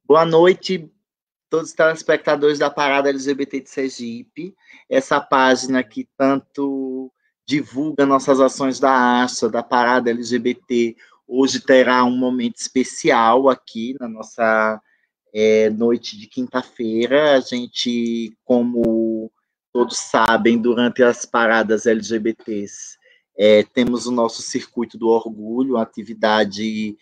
Boa noite, todos os telespectadores da Parada LGBT de Sergipe. Essa página que tanto divulga nossas ações da ASA, da Parada LGBT, hoje terá um momento especial aqui na nossa noite de quinta-feira. A gente, como todos sabem, durante as paradas LGBTs, temos o nosso Circuito do Orgulho, uma atividade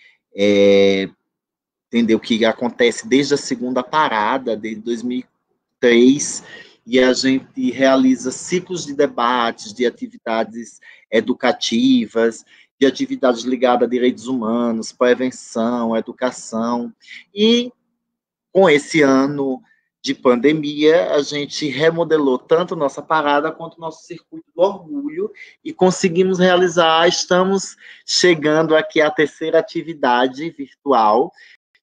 entendeu? Que acontece desde a segunda parada, desde 2003, e a gente realiza ciclos de debates, de atividades educativas, de atividades ligadas a direitos humanos, prevenção, educação. E com esse ano de pandemia, a gente remodelou tanto nossa parada quanto nosso circuito do orgulho e conseguimos realizar. Estamos chegando aqui à terceira atividade virtual.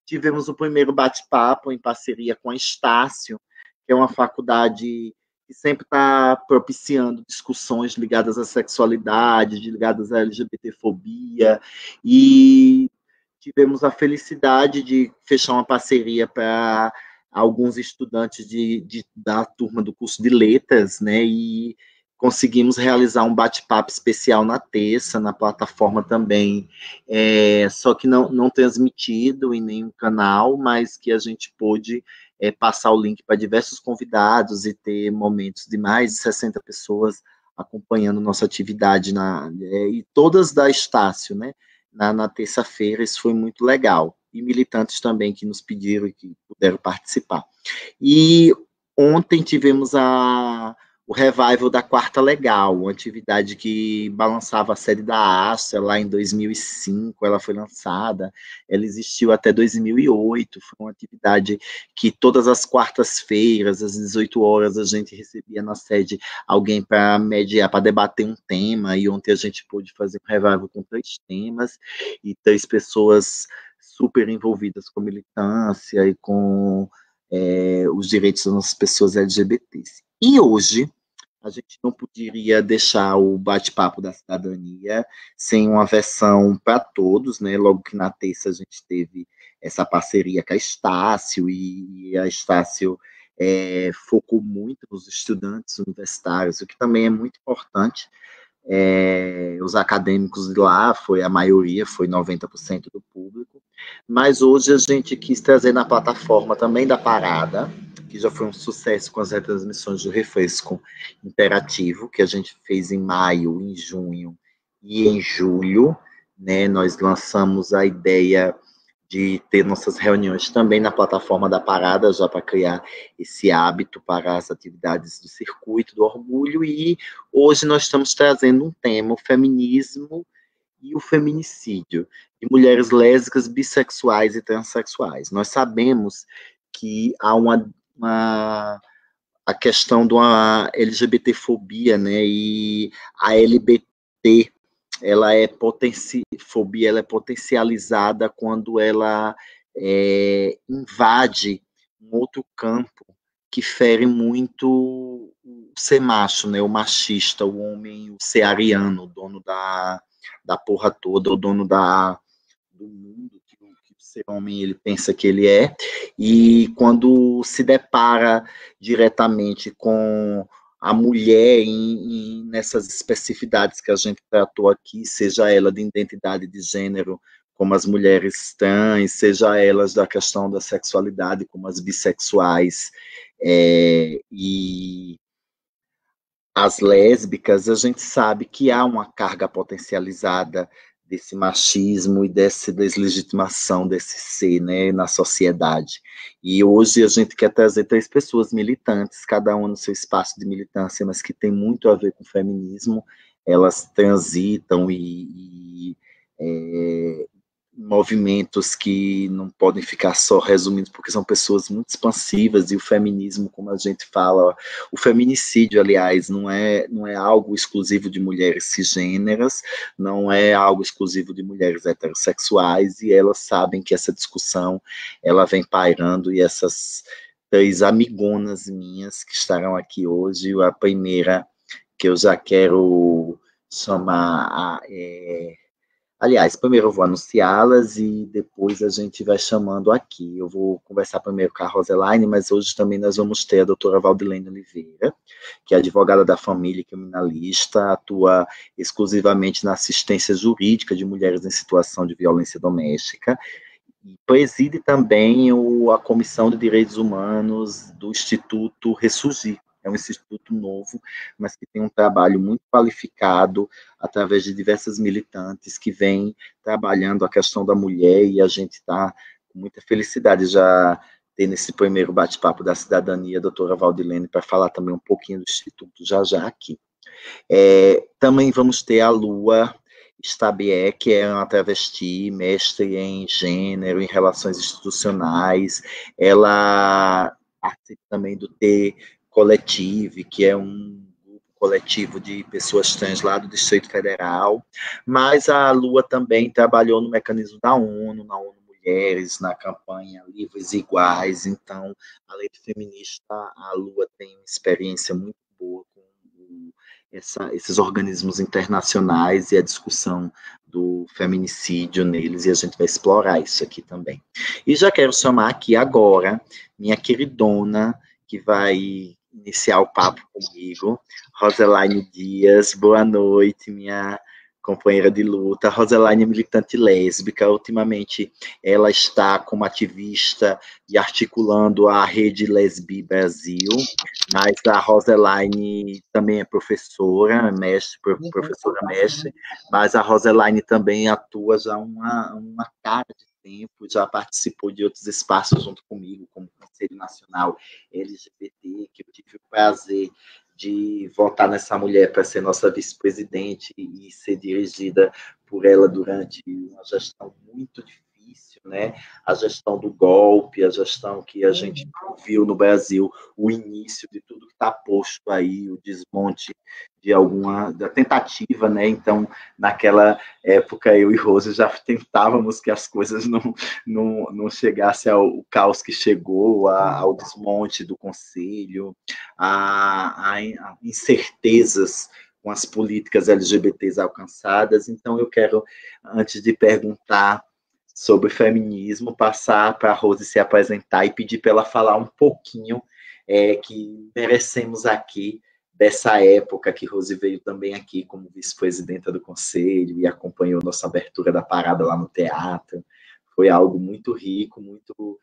Tivemos o primeiro bate-papo em parceria com a Estácio, que é uma faculdade que sempre está propiciando discussões ligadas à sexualidade, ligadas à LGBTfobia, e tivemos a felicidade de fechar uma parceria para alguns estudantes da turma do curso de letras, né, e conseguimos realizar um bate-papo especial na terça, na plataforma também, só que não transmitido em nenhum canal, mas que a gente pôde passar o link para diversos convidados e ter momentos de mais de 60 pessoas acompanhando nossa atividade, e todas da Estácio, né, na terça-feira. Isso foi muito legal. E militantes também que nos pediram e que puderam participar. E ontem tivemos o revival da Quarta Legal, uma atividade que balançava a sede da ASA lá em 2005, ela foi lançada, ela existiu até 2008, foi uma atividade que todas as quartas-feiras, às 18 horas, a gente recebia na sede alguém para mediar, para debater um tema, e ontem a gente pôde fazer um revival com 3 temas, e 3 pessoas super envolvidas com militância e com os direitos das pessoas LGBTs. E hoje, a gente não poderia deixar o bate-papo da cidadania sem uma versão para todos, né? Logo que na terça a gente teve essa parceria com a Estácio, e a Estácio focou muito nos estudantes universitários, o que também é muito importante. Os acadêmicos de lá, a maioria, foi 90% do público, mas hoje a gente quis trazer na plataforma também da Parada, que já foi um sucesso com as retransmissões do Refresco Interativo, que a gente fez em maio, em junho e em julho, né? Nós lançamos a ideia de ter nossas reuniões também na plataforma da Parada, já para criar esse hábito para as atividades do Circuito do Orgulho, e hoje nós estamos trazendo um tema, o feminismo e o feminicídio, de mulheres lésbicas, bissexuais e transexuais. Nós sabemos que há a questão de uma LGBTfobia, né, e a LBT, fobia, ela é potencializada quando ela invade um outro campo que fere muito o ser macho, né, o machista, o homem, o ser ariano, o dono da porra toda, o dono do mundo que o ser homem ele pensa que ele é, e quando se depara diretamente com a mulher nessas especificidades que a gente tratou aqui, seja ela de identidade de gênero, como as mulheres trans, seja elas da questão da sexualidade, como as bissexuais, e as lésbicas, a gente sabe que há uma carga potencializada desse machismo e dessa deslegitimação desse ser, né, na sociedade. E hoje a gente quer trazer 3 pessoas militantes, cada uma no seu espaço de militância, mas que tem muito a ver com o feminismo. Elas transitam movimentos que não podem ficar só resumidos, porque são pessoas muito expansivas, e o feminismo, como a gente fala, o feminicídio, aliás, não é algo exclusivo de mulheres cisgêneras, não é algo exclusivo de mulheres heterossexuais, e elas sabem que essa discussão, ela vem pairando, e essas 3 amigonas minhas que estarão aqui hoje, a primeira que eu já quero chamar Aliás, primeiro eu vou anunciá-las e depois a gente vai chamando aqui. Eu vou conversar primeiro com a Roselaine, mas hoje também nós vamos ter a doutora Valdilene Oliveira, que é advogada da família e criminalista, atua exclusivamente na assistência jurídica de mulheres em situação de violência doméstica e preside também a Comissão de Direitos Humanos do Instituto Ressurgir. É um instituto novo, mas que tem um trabalho muito qualificado através de diversas militantes que vêm trabalhando a questão da mulher e a gente está com muita felicidade já ter nesse primeiro bate-papo da cidadania a doutora Valdilene para falar também um pouquinho do Instituto já aqui. Também vamos ter a Lua Stabié, que é uma travesti, mestre em gênero, em relações institucionais. Ela participa também do T Coletivo, que é um grupo coletivo de pessoas trans lá do Distrito Federal. Mas a Lua também trabalhou no mecanismo da ONU, na ONU Mulheres, na campanha Livres e Iguais. Então, além de feminista, a Lua tem uma experiência muito boa com esses organismos internacionais e a discussão do feminicídio neles, e a gente vai explorar isso aqui também. E já quero chamar aqui agora minha queridona, que vai iniciar o papo comigo, Roselaine Dias. Boa noite, minha companheira de luta. Roselaine é militante lésbica. Ultimamente, ela está como ativista e articulando a rede Lesbi Brasil, mas a Roselaine também é professora, professora mestre, mas a Roselaine também atua já uma cara de tempo, já participou de outros espaços junto comigo, como o Conselho Nacional LGBT, que eu tive o prazer de votar nessa mulher para ser nossa vice-presidente e ser dirigida por ela durante uma gestão muito difícil, né? A gestão do golpe, a gestão que a gente viu no Brasil, o início de tudo que está posto aí, o desmonte de da tentativa, né? Então, naquela época, eu e Rose já tentávamos que as coisas não chegassem ao caos que chegou, ao desmonte do Conselho, a incertezas com as políticas LGBTs alcançadas. Então, eu quero, antes de perguntar sobre feminismo, passar para a Rose se apresentar e pedir para ela falar um pouquinho que merecemos aqui dessa época que Rose veio também aqui como vice-presidenta do Conselho e acompanhou nossa abertura da parada lá no teatro. Foi algo muito rico, muito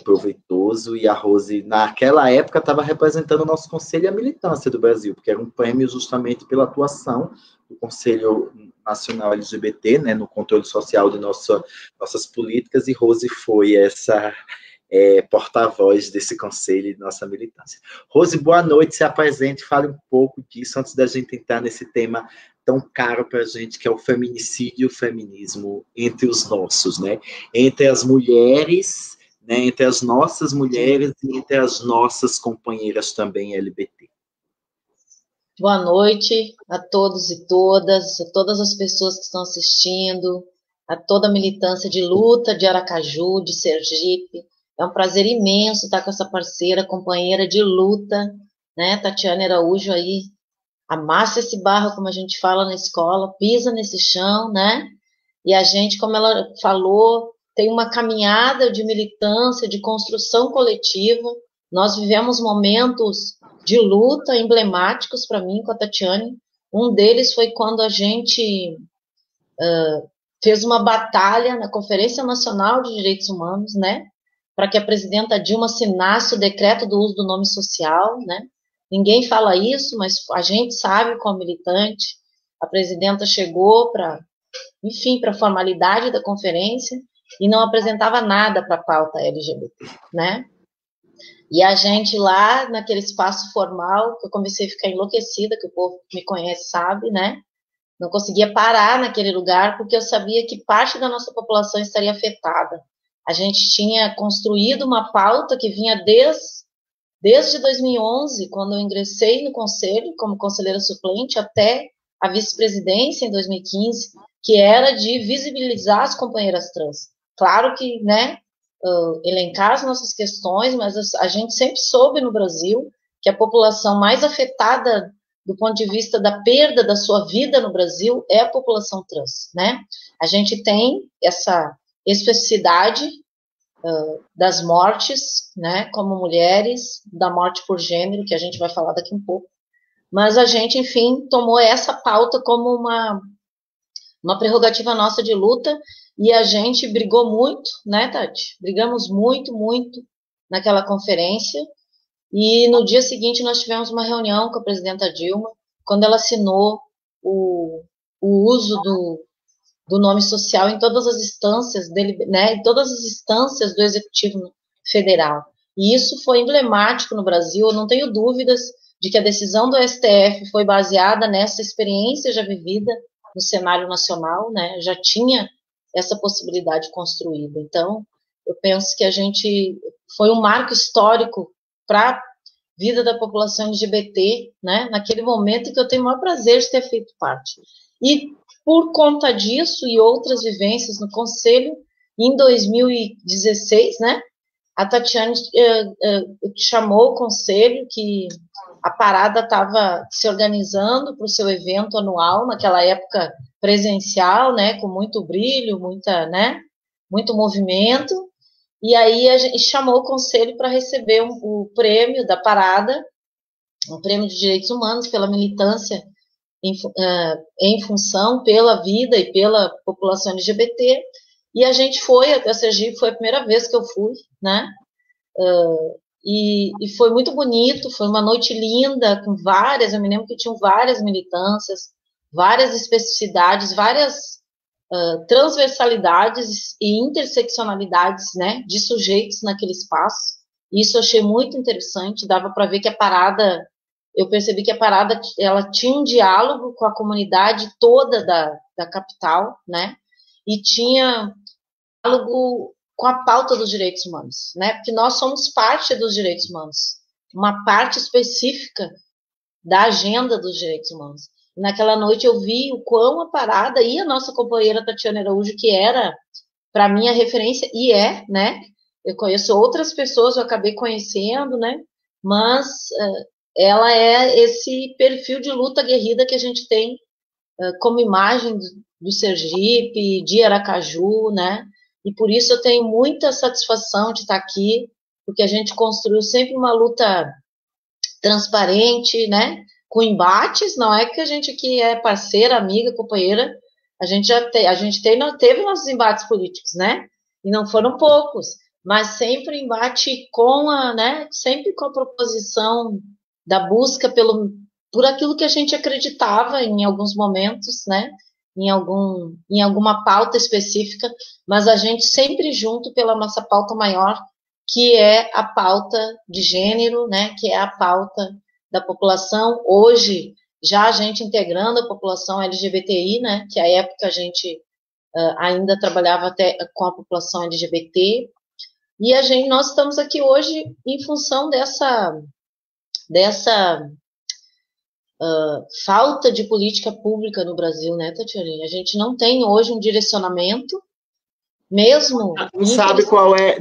proveitoso, e a Rose, naquela época, estava representando o nosso Conselho e a militância do Brasil, porque era um prêmio justamente pela atuação do Conselho Nacional LGBT, né, no controle social de nossas políticas, e Rose foi essa porta-voz desse conselho e de nossa militância. Rose, boa noite, se apresente, fale um pouco disso antes da gente entrar nesse tema tão caro para a gente, que é o feminicídio e o feminismo entre os nossos, né? Entre as mulheres, né? Entre as nossas mulheres e entre as nossas companheiras também LGBT. Boa noite a todos e todas, a todas as pessoas que estão assistindo, a toda a militância de luta de Aracaju, de Sergipe. É um prazer imenso estar com essa parceira, companheira de luta, né? Tatiana Araújo aí, amassa esse barro, como a gente fala na escola, pisa nesse chão, né? E a gente, como ela falou, tem uma caminhada de militância, de construção coletiva. Nós vivemos momentos de luta emblemáticos para mim com a Tatiane. Um deles foi quando a gente fez uma batalha na Conferência Nacional de Direitos Humanos, né, para que a presidenta Dilma assinasse o decreto do uso do nome social, né. Ninguém fala isso, mas a gente sabe, como militante, a presidenta chegou para, enfim, para a formalidade da conferência e não apresentava nada para a pauta LGBT, né? E a gente lá, naquele espaço formal, que eu comecei a ficar enlouquecida, que o povo que me conhece sabe, né? Não conseguia parar naquele lugar, porque eu sabia que parte da nossa população estaria afetada. A gente tinha construído uma pauta que vinha desde 2011, quando eu ingressei no conselho, como conselheira suplente, até a vice-presidência em 2015, que era de visibilizar as companheiras trans. Claro que, né, elencar as nossas questões, mas a gente sempre soube no Brasil que a população mais afetada do ponto de vista da perda da sua vida no Brasil, é a população trans, né? A gente tem essa especificidade das mortes, né, como mulheres, da morte por gênero, que a gente vai falar daqui um pouco, mas a gente, enfim, tomou essa pauta como uma prerrogativa nossa de luta, e a gente brigou muito, né, Tati? Brigamos muito, muito naquela conferência, e no dia seguinte nós tivemos uma reunião com a presidenta Dilma, quando ela assinou o uso do nome social em todas as instâncias dele, né, em todas as instâncias do Executivo Federal. E isso foi emblemático no Brasil, eu não tenho dúvidas de que a decisão do STF foi baseada nessa experiência já vivida no cenário nacional, né, já tinha essa possibilidade construída. Então, eu penso que a gente foi um marco histórico para a vida da população LGBT, né, naquele momento que eu tenho o maior prazer de ter feito parte. E por conta disso e outras vivências no Conselho, em 2016, né, a Tatiane chamou o Conselho, que a parada estava se organizando para o seu evento anual, naquela época presencial, né, com muito brilho, muito movimento, e aí a gente chamou o Conselho para receber o prêmio da parada, um prêmio de direitos humanos pela militância em função pela vida e pela população LGBT, e a gente foi até Sergipe, foi a primeira vez que eu fui, né, e foi muito bonito, foi uma noite linda, com várias, eu me lembro que tinham várias militâncias, várias especificidades, várias transversalidades e interseccionalidades, né, de sujeitos naquele espaço, isso eu achei muito interessante, dava para ver que a parada, eu percebi que a parada, ela tinha um diálogo com a comunidade toda da capital, né, e tinha diálogo com a pauta dos direitos humanos, né, porque nós somos parte dos direitos humanos, uma parte específica da agenda dos direitos humanos. E naquela noite eu vi o quão a parada, e a nossa companheira Tatiana Araújo, que era, para mim, a referência, e né, eu conheço outras pessoas, eu acabei conhecendo, né, mas ela é esse perfil de luta aguerrida que a gente tem como imagem do Sergipe, de Aracaju, né, e por isso eu tenho muita satisfação de estar aqui, porque a gente construiu sempre uma luta transparente, né, com embates, não é que a gente aqui é parceira, amiga, companheira, a gente teve nossos embates políticos, né, e não foram poucos, mas sempre embate sempre com a proposição da busca por aquilo que a gente acreditava em alguns momentos, né, em alguma pauta específica, mas a gente sempre junto pela nossa pauta maior, que é a pauta de gênero, né, que é a pauta da população, hoje já a gente integrando a população LGBTI, né, que à época a gente ainda trabalhava até com a população LGBT, e nós estamos aqui hoje em função dessa falta de política pública no Brasil, né, Tatiana? A gente não tem hoje um direcionamento, mesmo... Não sabe qual é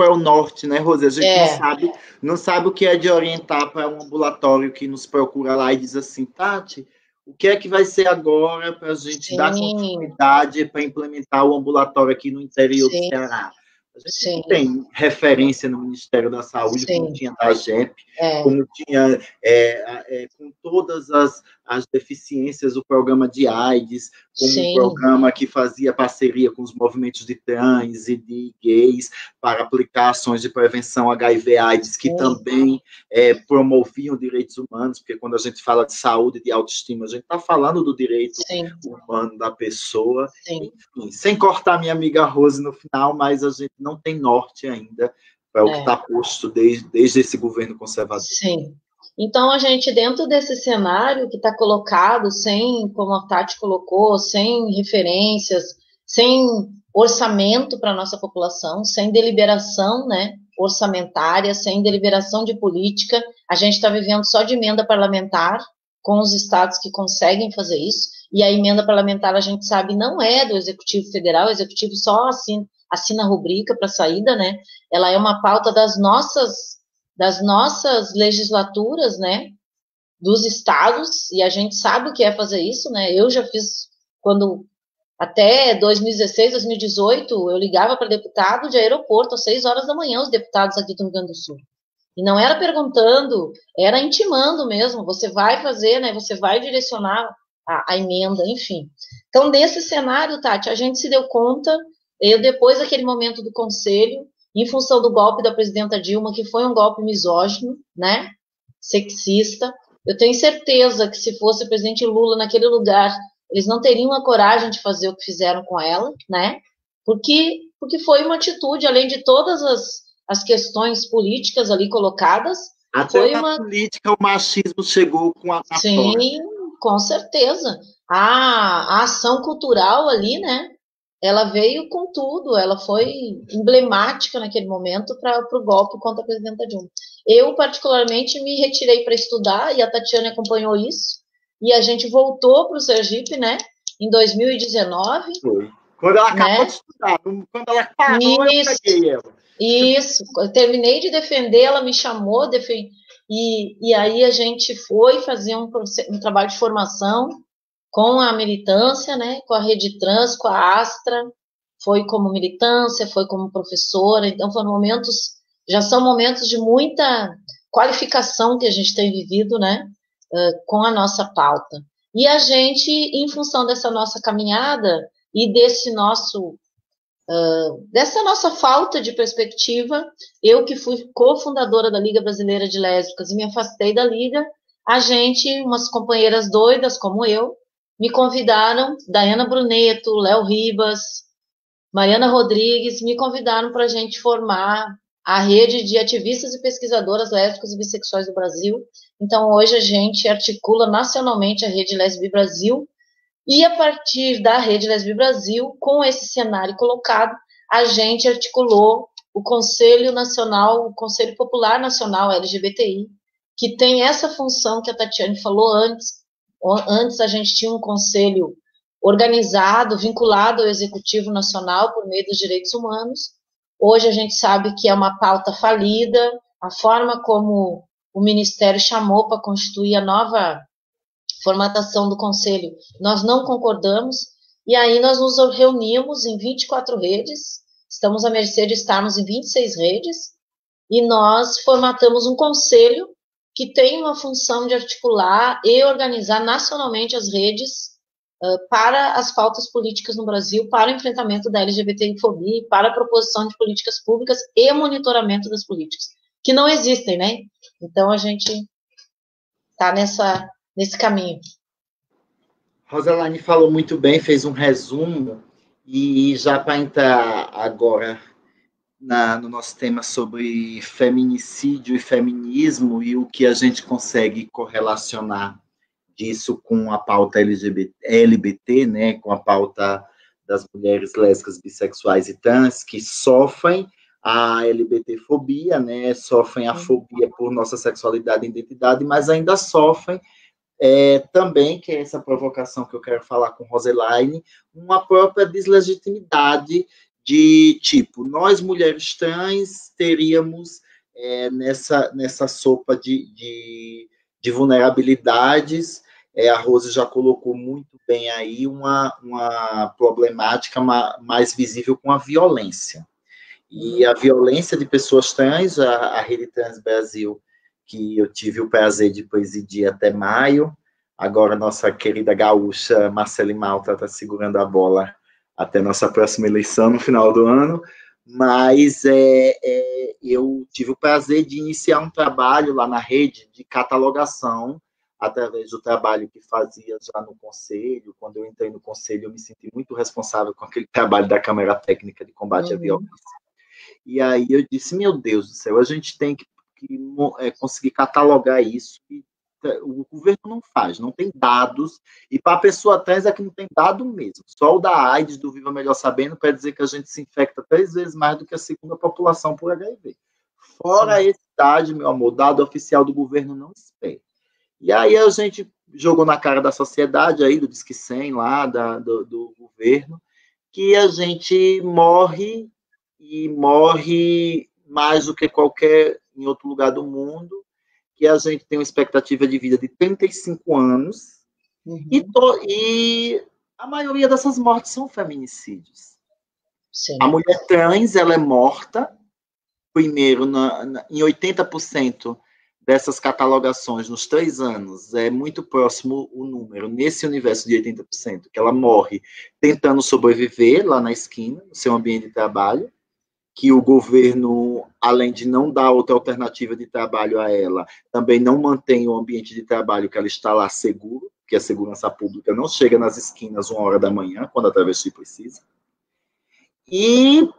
o norte, né, Rose? A gente não sabe o que é de orientar para um ambulatório que nos procura lá e diz assim, Tati, o que é que vai ser agora para a gente dar continuidade para implementar o ambulatório aqui no interior do Ceará? A gente não tem referência no Ministério da Saúde, como tinha da GEP, como tinha com todas as deficiências do programa de AIDS, como um programa que fazia parceria com os movimentos de trans e de gays para aplicar ações de prevenção HIV/AIDS, que também promoviam direitos humanos, porque quando a gente fala de saúde e de autoestima, a gente está falando do direito humano da pessoa. Enfim, sem cortar minha amiga Rose no final, mas a gente não tem norte ainda para o que está posto desde esse governo conservador. Sim. Então, a gente, dentro desse cenário que está colocado, como a Tati colocou, sem referências, sem orçamento para a nossa população, sem deliberação, né, orçamentária, sem deliberação de política, a gente está vivendo só de emenda parlamentar, com os estados que conseguem fazer isso, e a emenda parlamentar, a gente sabe, não é do Executivo Federal, o Executivo só assina a rubrica para saída, né, ela é uma pauta das nossas legislaturas, né, dos estados, e a gente sabe o que é fazer isso, né? Eu já fiz, quando até 2016, 2018, eu ligava para deputado de aeroporto às 6 horas da manhã, os deputados aqui do Rio Grande do Sul. E não era perguntando, era intimando mesmo, você vai fazer, né? Você vai direcionar a emenda, enfim. Então, nesse cenário, Tati, a gente se deu conta, eu depois daquele momento do conselho, em função do golpe da presidenta Dilma, que foi um golpe misógino, né? Sexista, eu tenho certeza que se fosse o presidente Lula naquele lugar, eles não teriam a coragem de fazer o que fizeram com ela, né? Porque foi uma atitude, além de todas as questões políticas ali colocadas, Até foi na uma... política o machismo chegou com a tona. Sim, com certeza. A ação cultural ali, né? Ela veio com tudo, ela foi emblemática naquele momento para o golpe contra a presidenta Dilma. Eu, particularmente, me retirei para estudar e a Tatiana acompanhou isso. E a gente voltou para o Sergipe, né? Em 2019, Foi. Quando ela acabou né? de estudar, quando ela parou, eu Isso, peguei ela. isso. Eu terminei de defender, ela me chamou, e aí a gente foi fazer um trabalho de formação com a militância, né, com a Rede Trans, com a Astra, foi como militância, foi como professora, então foram momentos, já são momentos de muita qualificação que a gente tem vivido, né, com a nossa pauta. E a gente, em função dessa nossa caminhada e dessa nossa falta de perspectiva, eu que fui cofundadora da Liga Brasileira de Lésbicas e me afastei da Liga, a gente, umas companheiras doidas como eu, me convidaram, Daiana Bruneto, Léo Ribas, Mariana Rodrigues, me convidaram para a gente formar a rede de ativistas e pesquisadoras lésbicas e bissexuais do Brasil. Então, hoje a gente articula nacionalmente a Rede Lesbi Brasil, e a partir da Rede Lesbi Brasil, com esse cenário colocado, a gente articulou o Conselho Nacional, o Conselho Popular Nacional LGBTI, que tem essa função que a Tatiane falou antes. Antes a gente tinha um conselho organizado, vinculado ao Executivo Nacional por meio dos direitos humanos. Hoje a gente sabe que é uma pauta falida, a forma como o Ministério chamou para constituir a nova formatação do conselho, nós não concordamos, e aí nós nos reunimos em 24 redes, estamos à mercê de estarmos em 26 redes, e nós formatamos um conselho que tem uma função de articular e organizar nacionalmente as redes para as pautas políticas no Brasil, para o enfrentamento da LGBTfobia, para a proposição de políticas públicas e monitoramento das políticas, que não existem, né? Então a gente está nesse caminho. Roselaine falou muito bem, fez um resumo, e já para entrar agora no nosso tema sobre feminicídio e feminismo e o que a gente consegue correlacionar disso com a pauta LGBT, né, com a pauta das mulheres lésbicas, bissexuais e trans que sofrem a LGBTfobia, né, sofrem a fobia por nossa sexualidade e identidade, mas ainda sofrem também, que é essa provocação que eu quero falar com Roselaine, uma própria deslegitimidade de tipo, nós mulheres trans teríamos nessa sopa de vulnerabilidades, a Rose já colocou muito bem aí uma problemática mais visível com a violência. E a violência de pessoas trans, a Rede Trans Brasil, que eu tive o prazer de presidir até maio, agora nossa querida gaúcha Marcele Malta está segurando a bola até nossa próxima eleição no final do ano, mas eu tive o prazer de iniciar um trabalho lá na rede de catalogação, através do trabalho que fazia já no Conselho. Quando eu entrei no Conselho, eu me senti muito responsável com aquele trabalho da Câmara Técnica de Combate à Violência. E aí eu disse, meu Deus do céu, a gente tem que conseguir catalogar isso, e o governo não faz, não tem dados, e para a pessoa trans é que não tem dado mesmo. Só o da AIDS, do Viva Melhor Sabendo, para dizer que a gente se infecta 3 vezes mais do que a segunda população por HIV. Fora esse dado, meu amor, dado oficial do governo não espera. E aí a gente jogou na cara da sociedade, aí do Disque 100 lá, do governo, que a gente morre, e morre mais do que qualquer em outro lugar do mundo, que a gente tem uma expectativa de vida de 35 anos, e a maioria dessas mortes são feminicídios. Sim. A mulher trans, ela é morta, primeiro, em 80% dessas catalogações nos 3 anos, é muito próximo o número, nesse universo de 80%, que ela morre tentando sobreviver lá na esquina, no seu ambiente de trabalho, que o governo, além de não dar outra alternativa de trabalho a ela, também não mantém o ambiente de trabalho que ela está lá seguro, porque a segurança pública não chega nas esquinas 1h da manhã, quando a travesti precisa. E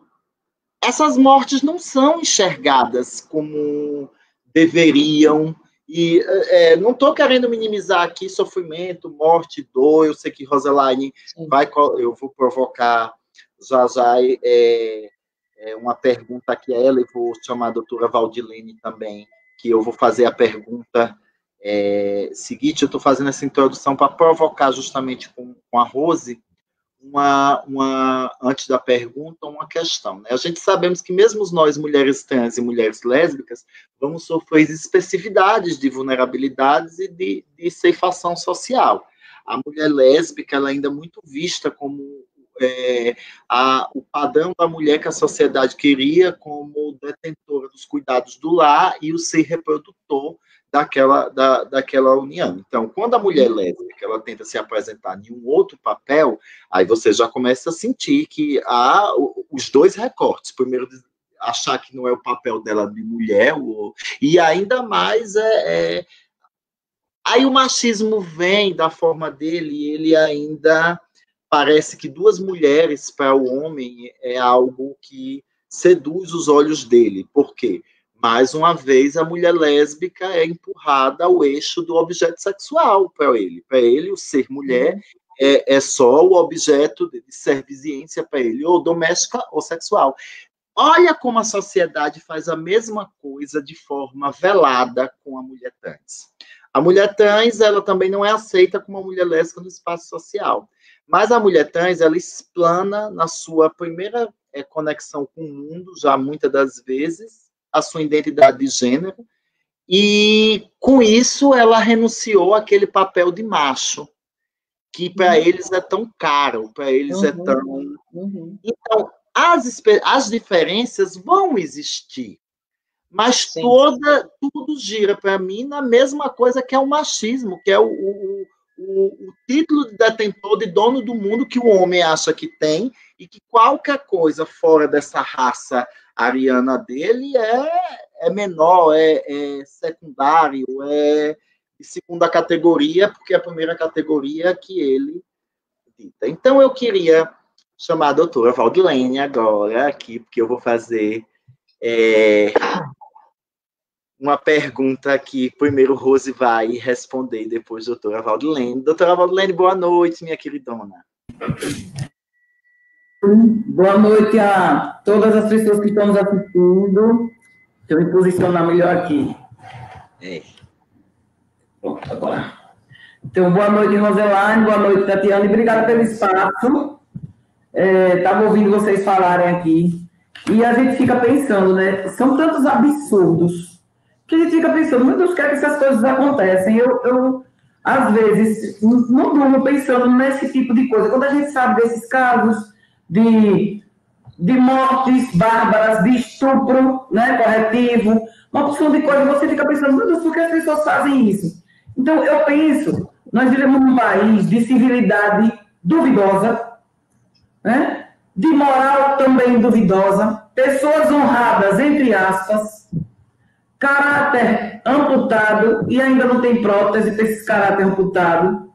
essas mortes não são enxergadas como deveriam, e não estou querendo minimizar aqui sofrimento, morte, dor. Eu sei que Roselaine eu vou provocar já uma pergunta aqui a ela, e vou chamar a doutora Valdilene também, que eu vou fazer a pergunta seguinte. Eu estou fazendo essa introdução para provocar justamente com a Rose, antes da pergunta, uma questão. Né? A gente sabemos que mesmo nós, mulheres trans e mulheres lésbicas, vamos sofrer especificidades de vulnerabilidades e de ceifação social. A mulher lésbica, ela ainda é muito vista como o padrão da mulher que a sociedade queria como detentora dos cuidados do lar e o ser reprodutor daquela união. Então, quando a mulher lésbica ela tenta se apresentar em um outro papel, aí você já começa a sentir que há os dois recortes. Primeiro, achar que não é o papel dela de mulher, e ainda mais aí o machismo vem da forma dele, e ele ainda parece que 2 mulheres para o homem é algo que seduz os olhos dele. Por quê? Mais uma vez, a mulher lésbica é empurrada ao eixo do objeto sexual para ele. Para ele, o ser mulher é só o objeto de serviciência para ele, ou doméstica ou sexual. Olha como a sociedade faz a mesma coisa de forma velada com a mulher trans. A mulher trans, ela também não é aceita como uma mulher lésbica no espaço social. Mas a mulher trans, ela explana na sua primeira conexão com o mundo, já muitas das vezes, a sua identidade de gênero, e com isso ela renunciou àquele papel de macho, que para eles é tão caro, para eles é tão... Então, as diferenças vão existir, mas tudo gira para mim na mesma coisa que é o machismo, que é o título de detentor, de dono do mundo que o homem acha que tem, e que qualquer coisa fora dessa raça ariana dele é menor, é secundário, é de segunda categoria, porque é a primeira categoria que ele dita. Então, eu queria chamar a doutora Valdilene agora aqui, porque eu vou fazer uma pergunta que primeiro Rose vai responder, depois a doutora Valdilene. Doutora Valdilene, boa noite, minha queridona. Boa noite a todas as pessoas que estão nos assistindo. Deixa eu me posicionar melhor aqui. Pronto, agora. Então, boa noite, Roselaine, boa noite, Tatiana, e obrigado pelo espaço. Estava ouvindo vocês falarem aqui, e a gente fica pensando, né? São tantos absurdos, que a gente fica pensando, meu Deus, quer que essas coisas acontecem? Eu às vezes, não durmo pensando nesse tipo de coisa. Quando a gente sabe desses casos de mortes bárbaras, de estupro, né, corretivo, uma opção de coisa, você fica pensando, meu Deus, por que as pessoas fazem isso? Então, eu penso, nós vivemos num país de civilidade duvidosa, né, de moral também duvidosa, pessoas honradas, entre aspas, caráter amputado, e ainda não tem prótese para esse caráter amputado.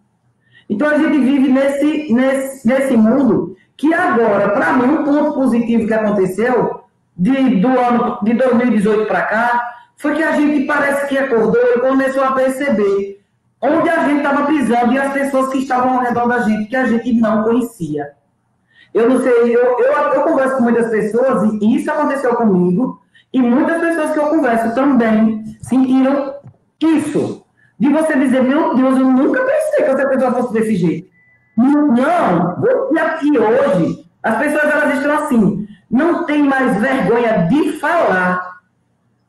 Então, a gente vive nesse mundo que agora, para mim, um ponto positivo que aconteceu do ano de 2018 para cá, foi que a gente parece que acordou e começou a perceber onde a gente estava pisando e as pessoas que estavam ao redor da gente, que a gente não conhecia. Eu não sei, eu converso com muitas pessoas, e isso aconteceu comigo, e muitas pessoas que eu converso também sentiram isso. De você dizer, meu Deus, eu nunca pensei que essa pessoa fosse desse jeito. Não, e aqui hoje, as pessoas elas estão assim, não tem mais vergonha de falar.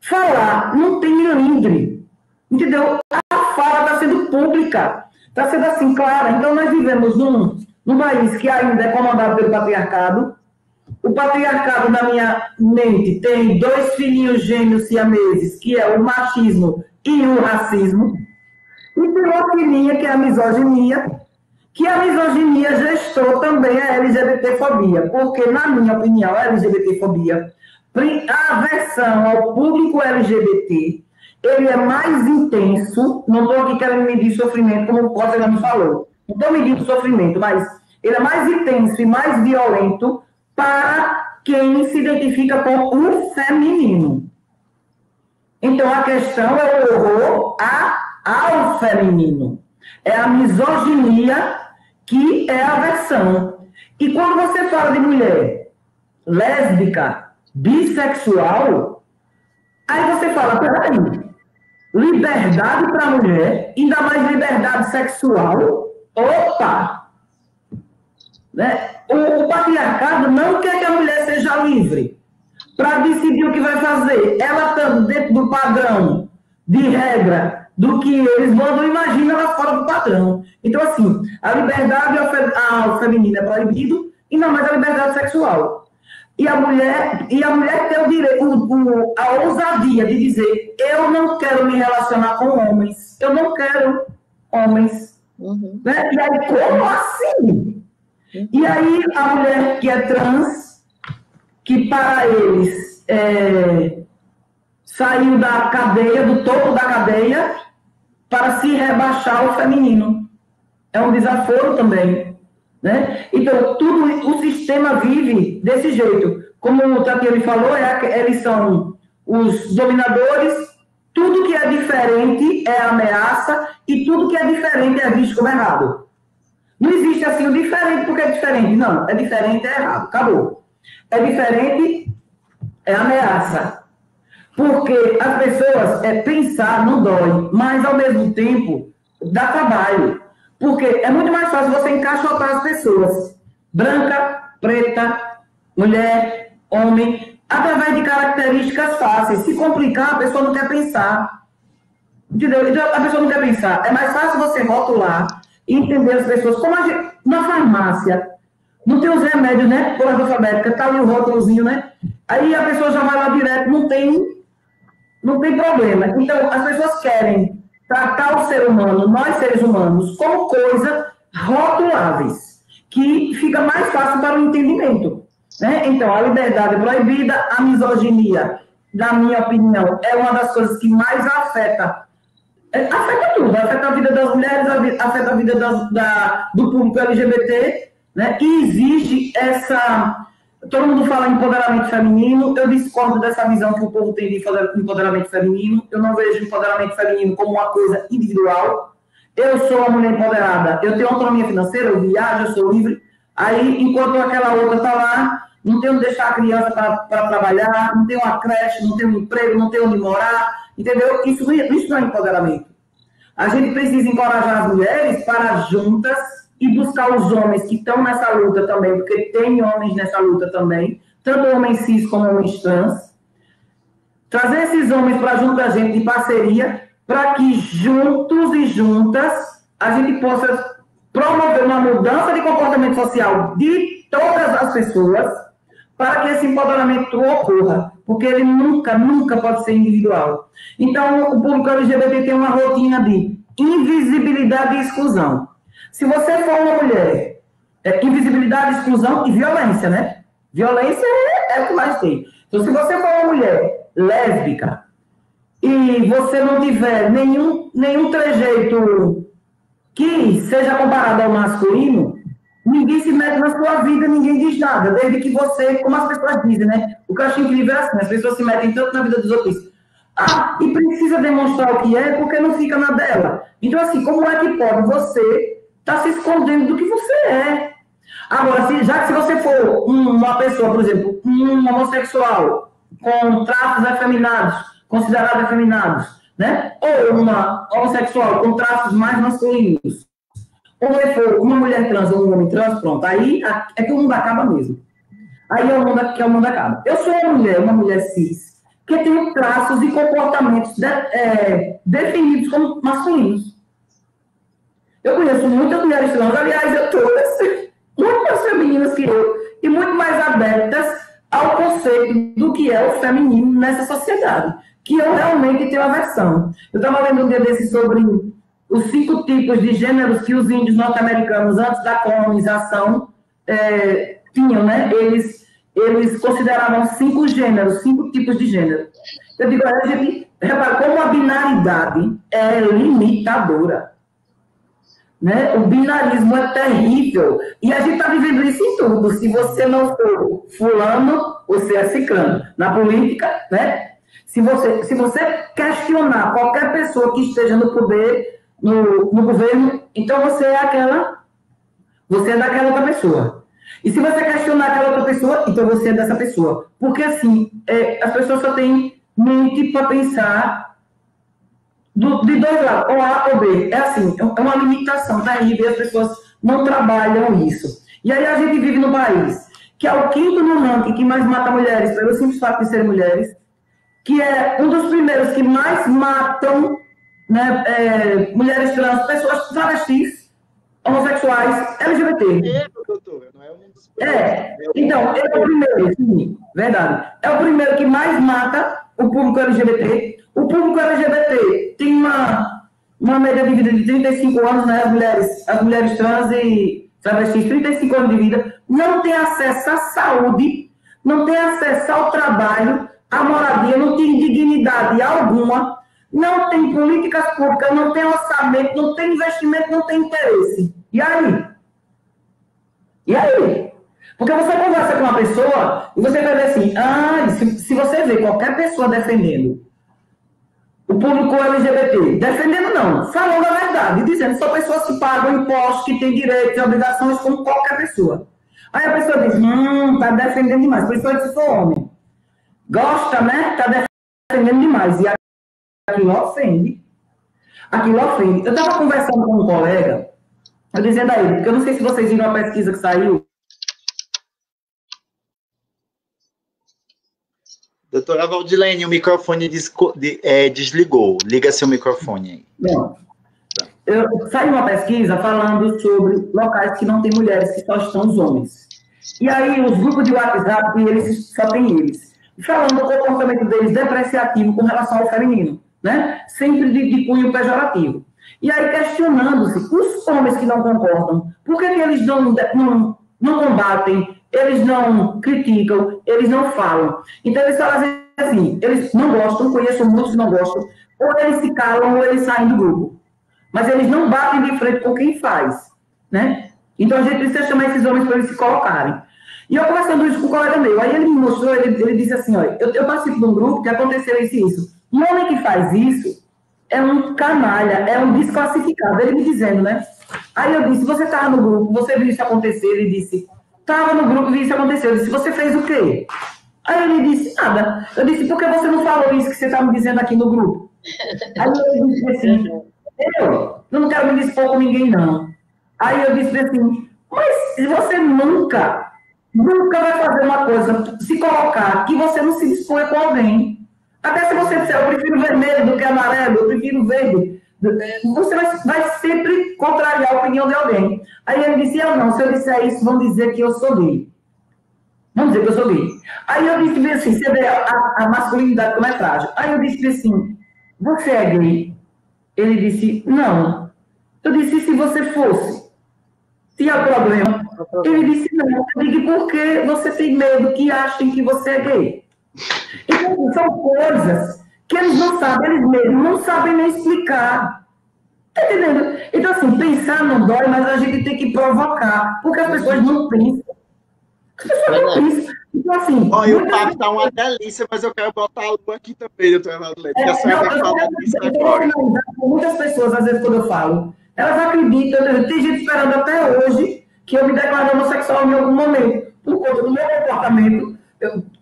Falar, não tem milindre. Entendeu? A fala está sendo pública, está sendo assim, clara. Então, nós vivemos num país que ainda é comandado pelo patriarcado. O patriarcado, na minha mente, tem 2 filhinhos gêmeos siameses, que é o machismo e o racismo. E tem uma filhinha, que é a misoginia, que a misoginia gestou também a LGBTfobia, porque, na minha opinião, a LGBTfobia, a aversão ao público LGBT, ele é mais intenso, não estou aqui querendo medir sofrimento, como o Costa me falou, não estou medindo sofrimento, mas ele é mais intenso e mais violento para quem se identifica com o feminino. Então, a questão é o horror ao feminino. É a misoginia que é a aversão. E quando você fala de mulher lésbica, bissexual, aí você fala, peraí, liberdade para a mulher, ainda mais liberdade sexual, opa! Né? O patriarcado não quer que a mulher seja livre para decidir o que vai fazer. Ela estando dentro do padrão de regra do que eles mandam, imagina ela fora do padrão. Então, assim, a liberdade ao feminino é proibido, e não mais a liberdade sexual. E a mulher tem o direito, a ousadia de dizer, eu não quero me relacionar com homens, eu não quero homens. Uhum. Né? E aí, como assim? E aí, a mulher que é trans, que para eles saiu da cadeia, do topo da cadeia, para se rebaixar ao feminino. É um desaforo também. Né? Então, o sistema vive desse jeito. Como o Tatiane falou, eles são os dominadores, tudo que é diferente é ameaça, e tudo que é diferente é visto como errado. Não existe assim o diferente porque é diferente. Não, é diferente, é errado. Acabou. É diferente, é ameaça. Porque as pessoas, pensar não dói, mas ao mesmo tempo dá trabalho. Porque é muito mais fácil você encaixotar as pessoas. Branca, preta, mulher, homem, através de características fáceis. Se complicar, a pessoa não quer pensar. Entendeu? Então, a pessoa não quer pensar. É mais fácil você rotular e entender as pessoas. Como a gente, na farmácia, não tem os remédios, né? Por ordem alfabética, tá ali o rótulozinho, né? Aí a pessoa já vai lá direto, não tem problema. Então, as pessoas querem tratar o ser humano, nós seres humanos, como coisas rotuláveis, que fica mais fácil para o entendimento. Né? Então, a liberdade é proibida, a misoginia, na minha opinião, é uma das coisas que mais afeta tudo, afeta a vida das mulheres, afeta a vida do público LGBT, né? E exige essa... Todo mundo fala em empoderamento feminino, eu discordo dessa visão que o povo tem de empoderamento feminino, eu não vejo empoderamento feminino como uma coisa individual. Eu sou uma mulher empoderada, eu tenho autonomia financeira, eu viajo, eu sou livre, aí enquanto aquela outra está lá, não tem onde deixar a criança para trabalhar, não tem uma creche, não tem um emprego, não tem onde morar, entendeu? Isso não é empoderamento. A gente precisa encorajar as mulheres para juntas e buscar os homens que estão nessa luta também, porque tem homens nessa luta também, tanto homens cis como homens trans, trazer esses homens para junto da gente de parceria, para que juntos e juntas a gente possa promover uma mudança de comportamento social de todas as pessoas, para que esse empoderamento ocorra, porque ele nunca pode ser individual. Então, o público LGBT tem uma rotina de invisibilidade e exclusão. Se você for uma mulher, invisibilidade, exclusão e violência, né? Violência é o que mais tem. Então, se você for uma mulher lésbica e você não tiver nenhum trejeito que seja comparado ao masculino, ninguém se mete na sua vida, ninguém diz nada, desde que você, como as pessoas dizem, né? O que eu acho incrível é assim, as pessoas se metem tanto na vida dos outros. E precisa demonstrar o que é, porque não fica na dela. Então, assim, como é que pode você estar se escondendo do que você é? Agora, já que se você for uma pessoa, por exemplo, um homossexual com traços afeminados, considerados afeminados, né? Ou uma homossexual com traços mais masculinos, ou for uma mulher trans ou um homem trans, pronto, aí é que o mundo acaba mesmo. Aí é o mundo que o mundo acaba. Eu sou uma mulher cis, que tem traços e comportamentos definidos como masculinos. Eu conheço muitas mulheres trans, aliás, eu todas, muito mais femininas que eu, e muito mais abertas ao conceito do que é o feminino nessa sociedade, que eu realmente tenho aversão. Eu estava lendo um dia desse sobre os 5 tipos de gêneros que os índios norte-americanos, antes da colonização, tinham, né? Eles consideravam 5 gêneros, 5 tipos de gênero. Eu digo, a gente repara como a binaridade é limitadora. Né? O binarismo é terrível. E a gente está vivendo isso em tudo. Se você não for fulano, você é ciclano. Na política, né? Se você questionar qualquer pessoa que esteja no poder, no governo, então você é daquela outra pessoa. E se você questionar aquela outra pessoa, então você é dessa pessoa. Porque assim, as pessoas só têm mente para pensar de 2 lados, ou A ou B. É assim, é uma limitação terrível e as pessoas não trabalham isso. E aí a gente vive num país que é o 5º no ranking que mais mata mulheres, pelo simples fato de serem mulheres, que é um dos primeiros que mais matam, né, mulheres trans, pessoas travestis, homossexuais, LGBT. Doutora, não é um dos Então, é o primeiro, sim, verdade. É o primeiro que mais mata o público LGBT. O público LGBT tem uma média de vida de 35 anos, né? As mulheres trans e travestis, 35 anos de vida, não tem acesso à saúde, não tem acesso ao trabalho, à moradia, não tem dignidade alguma, não tem políticas públicas, não tem orçamento, não tem investimento, não tem interesse. E aí? E aí? Porque você conversa com uma pessoa e você vai ver assim, se você vê qualquer pessoa defendendo o público LGBT, defendendo não, falando a verdade, dizendo que são pessoas que pagam impostos, que têm direitos e obrigações como qualquer pessoa. Aí a pessoa diz, tá defendendo demais, principalmente se for homem. Gosta, né? Tá defendendo demais. E aquilo ofende. Aquilo ofende. Eu estava conversando com um colega, eu dizendo a ele, porque eu não sei se vocês viram a pesquisa que saiu. Doutora Valdilene, o microfone desligou. Liga seu microfone aí. Bom, saiu uma pesquisa falando sobre locais que não tem mulheres, que só estão os homens. E aí, os grupos de WhatsApp, eles só tem eles. Falando do comportamento deles depreciativo com relação ao feminino, né? Sempre de cunho pejorativo. E aí, questionando-se, os homens que não concordam, por que eles não combatem, eles não criticam, eles não falam? Então, eles falam assim, eles não gostam, conheço muitos que não gostam, ou eles se calam ou eles saem do grupo. Mas eles não batem de frente com quem faz, né? Então, a gente precisa chamar esses homens para eles se colocarem. E eu conversando isso com um colega meu, aí ele me mostrou, ele disse assim, olha, eu participo de um grupo que aconteceu isso. Um homem que faz isso é um canalha, é um desclassificado, ele me dizendo, né? Aí eu disse, você estava no grupo, você viu isso acontecer? Ele disse, estava no grupo, vi isso acontecer. Eu disse, você fez o quê? Aí ele disse, nada. Eu disse, por que você não falou isso que você está me dizendo aqui no grupo? Aí ele disse assim, eu não quero me dispor com ninguém, não. Aí eu disse assim, mas você nunca vai fazer uma coisa, se colocar, que você não se dispõe com alguém. Até se você disser, eu prefiro vermelho do que amarelo, eu prefiro verde, você vai sempre contrariar a opinião de alguém. Aí ele disse, eu não, se eu disser isso, vão dizer que eu sou gay. Vamos dizer que eu sou gay. Aí eu disse assim, você vê a masculinidade como é frágil. Aí eu disse assim, você é gay? Ele disse, não. Eu disse, se você fosse? Se há problema? Ele disse, não. Eu digo, porque você tem medo que achem que você é gay. Então, são coisas que eles não sabem, eles mesmos não sabem nem explicar. Está entendendo? Então, assim, pensar não dói, mas a gente tem que provocar, porque as pessoas não pensam. As pessoas não pensam. Então, assim... Olha, o papo está uma delícia, mas eu quero botar a lua aqui também, doutora Valdilene, porque a senhora está falando isso agora. Muitas pessoas, às vezes, quando eu falo, elas acreditam, tem gente esperando até hoje que eu me declare homossexual em algum momento, por conta do meu comportamento.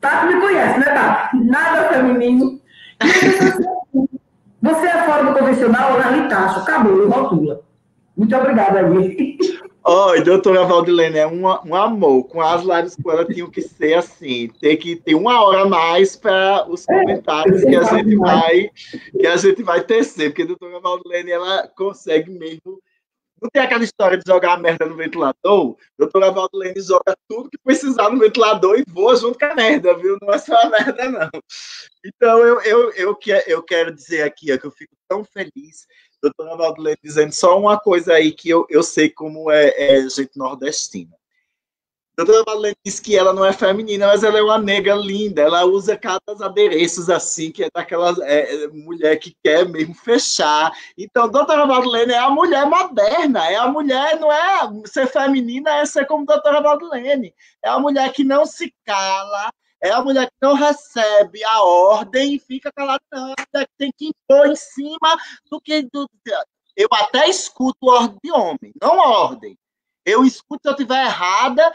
Tato me conhece, né, Tato? Nada feminino. Você é fora do convencional, ela lhe taxa, acabou, rotula. Muito obrigada aí. Oi, doutora Valdilene, é um amor. Com as lives com ela tinham que ser assim, ter que ter 1 hora a mais para os comentários que a gente vai tecer, porque a doutora Valdilene, ela consegue mesmo. Não tem aquela história de jogar a merda no ventilador? A doutora Valdilene joga tudo que precisar no ventilador e voa junto com a merda, viu? Não é só a merda, não. Então, eu quero dizer aqui ó, que eu fico tão feliz, doutora Valdilene, dizendo só uma coisa aí que eu sei como é gente nordestina. A doutora Valdilene disse que ela não é feminina, mas ela é uma nega linda. Ela usa cada adereços assim, que é daquela mulher que quer mesmo fechar. Então, doutora Valdilene é a mulher moderna. É a mulher, não é ser feminina, é ser como doutora Valdilene. É a mulher que não se cala, é a mulher que não recebe a ordem e fica calada, não, é que tem que impor em cima do que. Eu até escuto ordem de homem, não ordem. Eu escuto se eu estiver errada,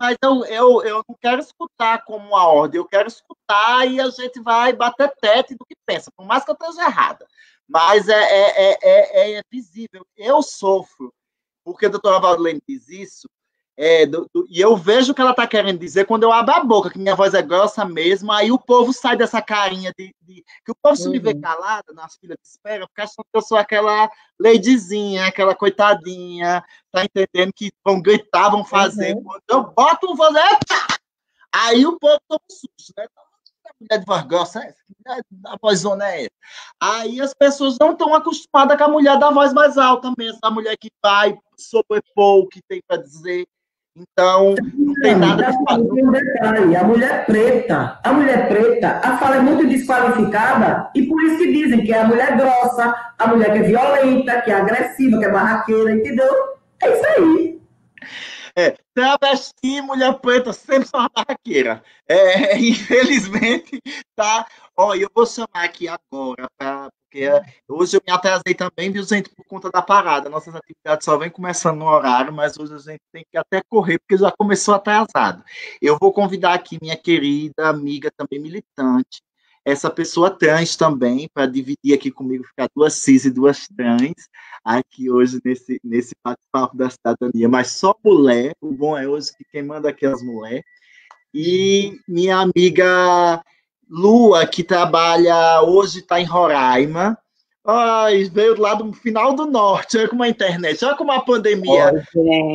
mas eu não quero escutar como uma ordem, eu quero escutar e a gente vai bater tete do que pensa, por mais que eu esteja errada. Mas é visível. Eu sofro, porque a doutora Valdilene diz isso, e eu vejo o que ela está querendo dizer quando eu abro a boca, que minha voz é grossa mesmo, aí o povo sai dessa carinha que o povo se me vê calada nas filas de espera, porque acham que eu sou aquela ladyzinha, aquela coitadinha, tá entendendo? Que vão gritar, vão fazer. Quando eu boto um voz, aí o povo toma um susto, né? Mulher de voz grossa, a vozona é essa. Aí as pessoas não estão acostumadas com a mulher da voz mais alta mesmo, a mulher que vai sobrepor o que tem para dizer. Então, não tem nada que falar. Um detalhe, a mulher preta, a fala é muito desqualificada e por isso que dizem que é a mulher grossa, a mulher que é violenta, que é agressiva, que é barraqueira, entendeu? É isso aí. Travesti, mulher preta, sempre são uma barraqueira. Infelizmente, tá? Eu vou chamar aqui agora, porque hoje eu me atrasei também, viu, gente, por conta da parada. Nossas atividades só vêm começando no horário, mas hoje a gente tem que até correr, porque já começou atrasado. Eu vou convidar aqui minha querida amiga, também militante, essa pessoa trans também, para dividir aqui comigo, ficar 2 cis e 2 trans, aqui hoje nesse bate-papo da cidadania, mas só mulher, o bom é hoje que quem manda aqui é as mulheres, e minha amiga Lua, que trabalha hoje, está em Roraima, veio lá do final do norte, olha como a internet, olha como a pandemia,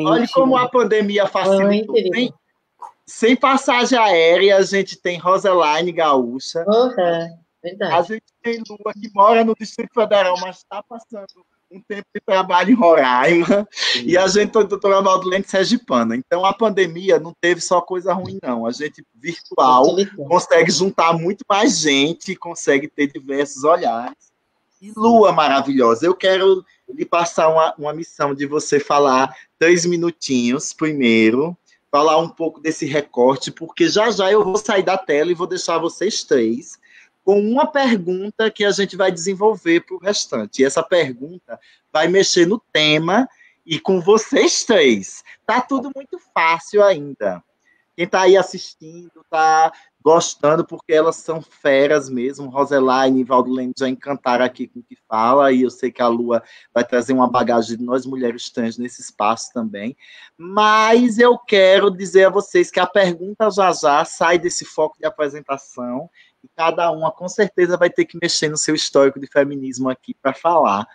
olha como a pandemia facilitou. Sem passagem aérea, a gente tem Roseline Gaúcha. Verdade. A gente tem Lua, que mora no Distrito Federal, mas está passando um tempo de trabalho em Roraima. E a gente tem a doutora Valdilene sergipana. Então, a pandemia não teve só coisa ruim, não. A gente, virtual, consegue juntar muito mais gente, consegue ter diversos olhares. E Lua maravilhosa, eu quero lhe passar uma missão de você falar 3 minutinhos primeiro, falar um pouco desse recorte, porque já eu vou sair da tela e vou deixar vocês 3 com uma pergunta que a gente vai desenvolver para o restante. E essa pergunta vai mexer no tema e com vocês 3. Tá tudo muito fácil ainda. Quem está aí assistindo está gostando, porque elas são feras mesmo. Roseline e Valdilene já encantaram aqui com o que fala, e eu sei que a Lua vai trazer uma bagagem de nós mulheres trans nesse espaço também. Mas eu quero dizer a vocês que a pergunta já sai desse foco de apresentação, e cada uma com certeza vai ter que mexer no seu histórico de feminismo aqui para falar.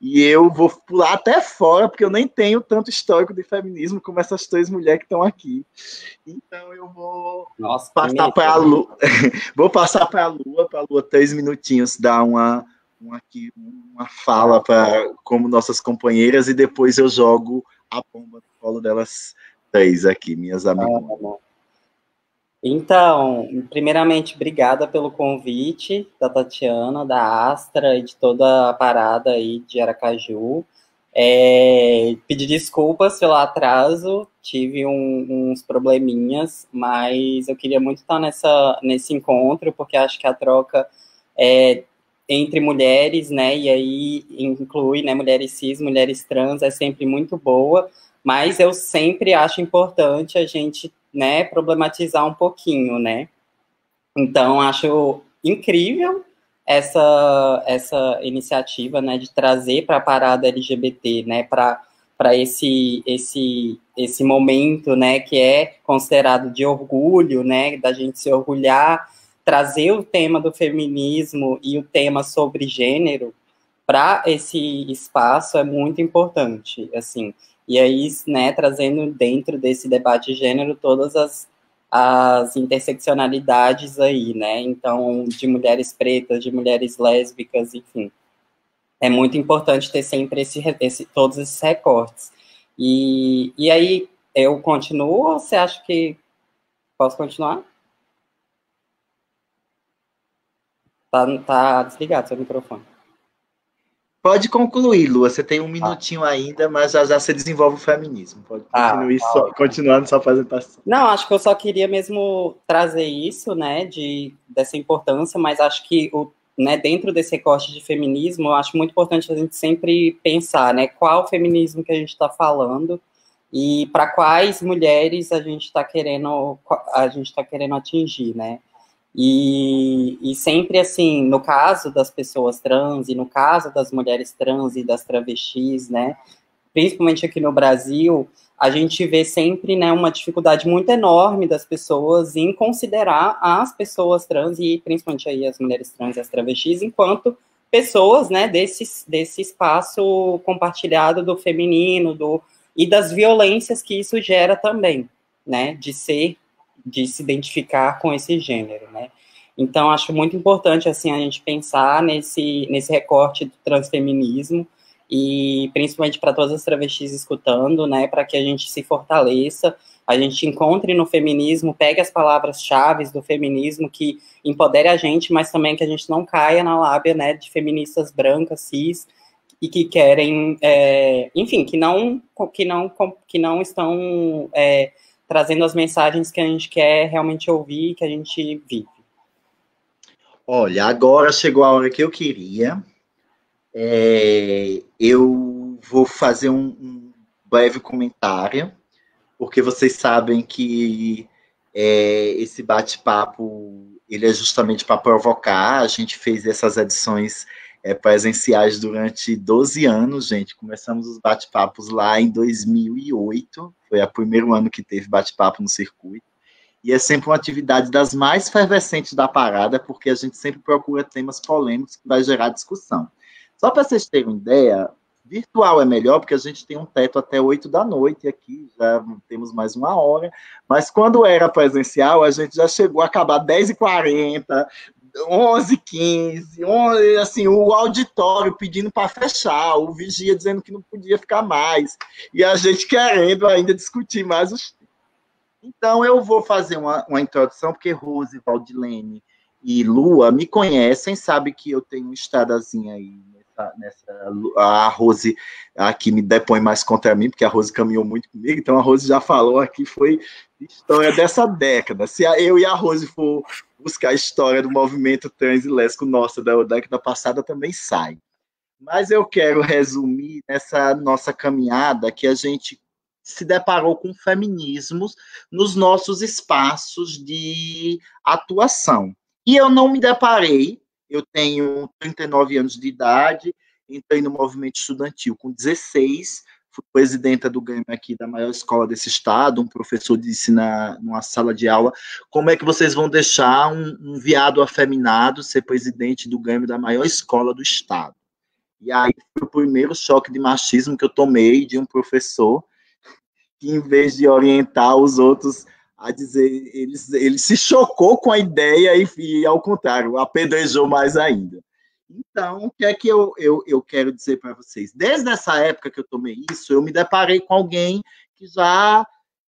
E eu vou pular até fora, porque eu nem tenho tanto histórico de feminismo como essas 3 mulheres que estão aqui. Então eu vou passar para a Lua. Vou passar para a Lua 3 minutinhos, dar uma fala como nossas companheiras, e depois eu jogo a bomba no colo delas 3 aqui, minhas amigas. Então, primeiramente, obrigada pelo convite da Tatiana, da Astra e de toda a parada aí de Aracaju. Pedir desculpas pelo atraso, tive uns probleminhas, mas eu queria muito estar nesse encontro, porque acho que a troca entre mulheres, né, e aí inclui, né, mulheres cis, mulheres trans, é sempre muito boa, mas eu sempre acho importante a gente, né, problematizar um pouquinho, né. Então, acho incrível essa iniciativa, né, de trazer para a parada LGBT, né, para esse momento, né, que é considerado de orgulho, né, da gente se orgulhar, trazer o tema do feminismo e o tema sobre gênero para esse espaço é muito importante, assim. E aí, né, trazendo dentro desse debate de gênero todas as interseccionalidades aí, né? Então, de mulheres pretas, de mulheres lésbicas, enfim. É muito importante ter sempre todos esses recortes. E aí, eu continuo ou você acha que posso continuar? Tá desligado seu microfone. Pode concluir, Lua. Você tem um minutinho ainda, mas já você desenvolve o feminismo. Pode continuar na sua apresentação. Não, acho que eu só queria mesmo trazer isso, né, dessa importância, mas acho que né, dentro desse recorte de feminismo, eu acho muito importante a gente sempre pensar, né, qual feminismo que a gente está falando e para quais mulheres a gente está querendo atingir, né? E sempre, assim, no caso das pessoas trans e no caso das mulheres trans e das travestis, né, principalmente aqui no Brasil, a gente vê sempre, né, uma dificuldade muito enorme das pessoas em considerar as pessoas trans e principalmente aí as mulheres trans e as travestis enquanto pessoas, né, desse espaço compartilhado do feminino, e das violências que isso gera também, né, de se identificar com esse gênero, né. Então, acho muito importante, assim, a gente pensar nesse recorte do transfeminismo e principalmente para todas as travestis escutando, né, para que a gente se fortaleça, a gente encontre no feminismo, pegue as palavras-chave do feminismo que empodere a gente, mas também que a gente não caia na lábia, né, de feministas brancas, cis, e que querem, enfim, que não estão trazendo as mensagens que a gente quer realmente ouvir, que a gente vive. Olha, agora chegou a hora que eu queria. Eu vou fazer um breve comentário, porque vocês sabem que esse bate-papo ele é justamente para provocar. A gente fez essas edições presenciais durante 12 anos, gente. Começamos os bate-papos lá em 2008, foi o primeiro ano que teve bate-papo no circuito. E é sempre uma atividade das mais efervescentes da parada, porque a gente sempre procura temas polêmicos que vai gerar discussão. Só para vocês terem uma ideia, virtual é melhor, porque a gente tem um teto até 8 da noite aqui, já temos mais uma hora, mas quando era presencial, a gente já chegou a acabar 10h40, 11h15, assim, o auditório pedindo para fechar, o vigia dizendo que não podia ficar mais, e a gente querendo ainda discutir mais os. Então, eu vou fazer uma introdução, porque Rose, Valdilene e Lua me conhecem, sabe que eu tenho uma estradazinha aí a Rose aqui me depõe mais contra mim, porque a Rose caminhou muito comigo, então a Rose já falou aqui, foi história dessa década. Se eu e a Rose for buscar a história do movimento trans e lésbico nossa da década passada, também sai. Mas eu quero resumir nessa nossa caminhada que a gente se deparou com feminismos nos nossos espaços de atuação. E eu não me deparei, eu tenho 39 anos de idade, entrei no movimento estudantil com 16, fui presidenta do Grêmio aqui da maior escola desse estado, um professor disse numa sala de aula, como é que vocês vão deixar um viado afeminado ser presidente do Grêmio da maior escola do estado? E aí foi o primeiro choque de machismo que eu tomei de um professor que, em vez de orientar os outros a dizer, ele se chocou com a ideia e ao contrário, apedrejou mais ainda. Então, o que é que eu quero dizer para vocês? Desde essa época que eu tomei isso, eu me deparei com alguém que já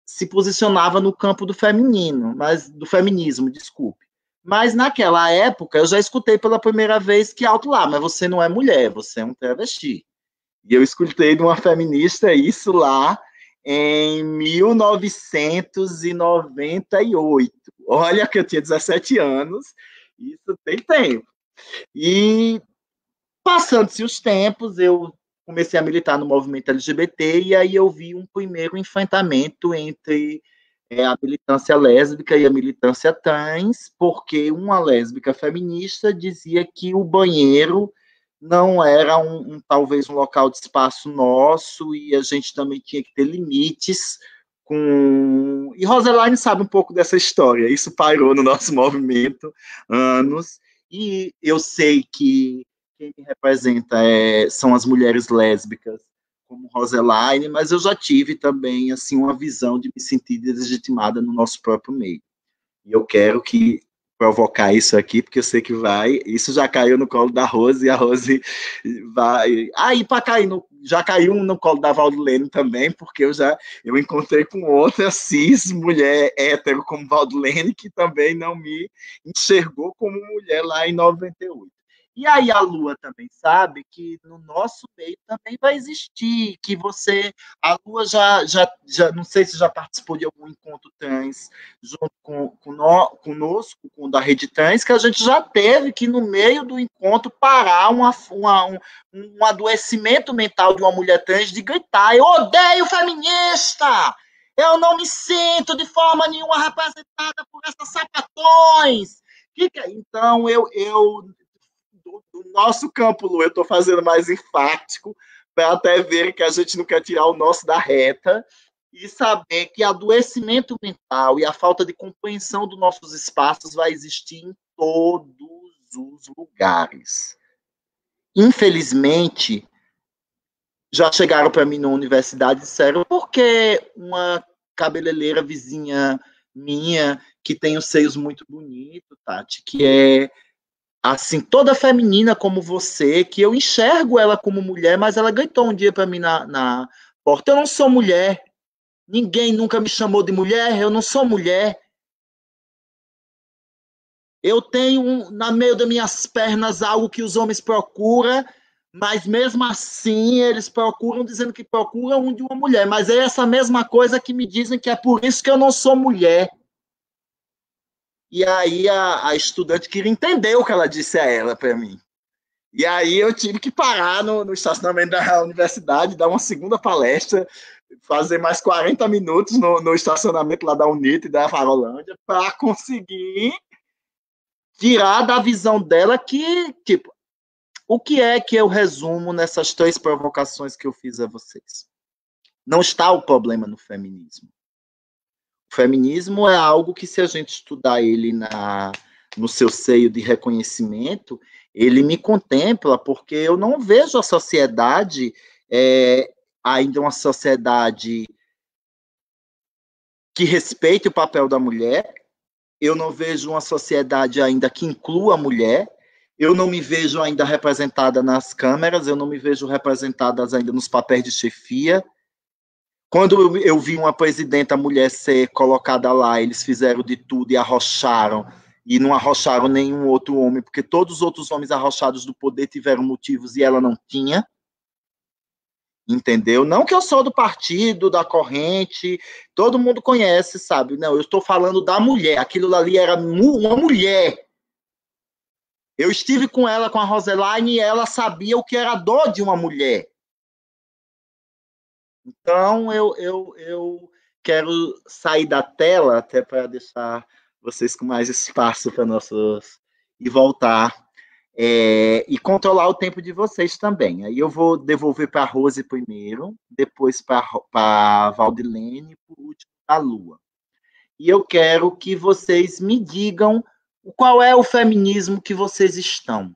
se posicionava no campo do feminino, do feminismo, desculpe. Mas naquela época eu já escutei pela primeira vez que alto lá, mas você não é mulher, você é um travesti. E eu escutei de uma feminista isso lá em 1998. Olha que eu tinha 17 anos, isso tem tempo. E passando-se os tempos, eu comecei a militar no movimento LGBT e aí eu vi um primeiro enfrentamento entre a militância lésbica e a militância trans, porque uma lésbica feminista dizia que o banheiro não era talvez um local de espaço nosso, e a gente também tinha que ter limites com... E Roseline sabe um pouco dessa história, isso pairou no nosso movimento anos, e eu sei que quem me representa são as mulheres lésbicas, como Roseline, mas eu já tive também assim uma visão de me sentir deslegitimada no nosso próprio meio. E eu quero que provocar isso aqui, porque eu sei que vai. Isso já caiu no colo da Rose, e a Rose vai. Aí, para cair já caiu no colo da Valdilene também, porque eu encontrei com outra cis, mulher hétero como Valdilene, que também não me enxergou como mulher lá em 98. E aí a Lua também sabe que no nosso meio também vai existir, que a Lua já não sei se já participou de algum encontro trans junto conosco, com o da Rede Trans, que a gente já teve que, no meio do encontro, parar um adoecimento mental de uma mulher trans de gritar: eu odeio feminista! Eu não me sinto de forma nenhuma representada por essas sapatões! Então, do nosso campo, Lu, eu estou fazendo mais enfático, para até ver que a gente não quer tirar o nosso da reta, e saber que adoecimento mental e a falta de compreensão dos nossos espaços vai existir em todos os lugares. Infelizmente, já chegaram para mim na universidade e disseram: por que uma cabeleireira vizinha minha, que tem os seios muito bonitos, Tati, que é assim, toda feminina como você, que eu enxergo ela como mulher, mas ela gritou um dia para mim na porta: eu não sou mulher. Ninguém nunca me chamou de mulher, eu não sou mulher. Eu tenho na meio das minhas pernas algo que os homens procuram, mas mesmo assim eles procuram dizendo que procuram um de uma mulher. Mas é essa mesma coisa que me dizem que é por isso que eu não sou mulher. E aí a estudante queria entender o que ela disse a ela para mim. E aí eu tive que parar no estacionamento da universidade, dar uma segunda palestra, fazer mais 40 minutos no estacionamento lá da Unite e da Farolândia, para conseguir tirar da visão dela que, tipo, o que é que eu resumo nessas 3 provocações que eu fiz a vocês? Não está o problema no feminismo. O feminismo é algo que, se a gente estudar ele no seu seio de reconhecimento, ele me contempla, porque eu não vejo a sociedade ainda uma sociedade que respeite o papel da mulher. Eu não vejo uma sociedade ainda que inclua a mulher. Eu não me vejo ainda representada nas câmeras, eu não me vejo representada ainda nos papéis de chefia. Quando eu vi uma presidenta mulher ser colocada lá, eles fizeram de tudo e arrocharam, e não arrocharam nenhum outro homem, porque todos os outros homens arrochados do poder tiveram motivos e ela não tinha. Entendeu? Não que eu sou do partido, da corrente, todo mundo conhece, sabe? Não, eu estou falando da mulher. Aquilo ali era uma mulher. Eu estive com ela, com a Roseline, e ela sabia o que era a dor de uma mulher. Então, eu quero sair da tela, até para deixar vocês com mais espaço para nossos... e voltar. E controlar o tempo de vocês também. Aí eu vou devolver para a Rose primeiro, depois para a Valdilene e, por último, a Lua. E eu quero que vocês me digam qual é o feminismo que vocês estão.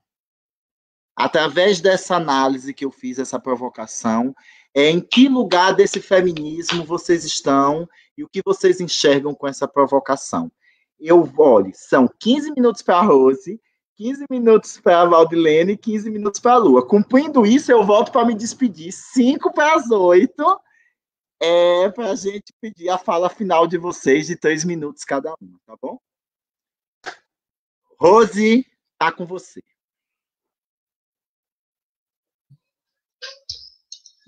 Através dessa análise que eu fiz, essa provocação, em que lugar desse feminismo vocês estão e o que vocês enxergam com essa provocação. Olha, são 15 minutos para a Rose, 15 minutos para a Valdilene e 15 minutos para a Lua. Cumprindo isso, eu volto para me despedir. 5 para as 8 para a gente pedir a fala final de vocês de 3 minutos cada uma, tá bom? Rose, tá com você.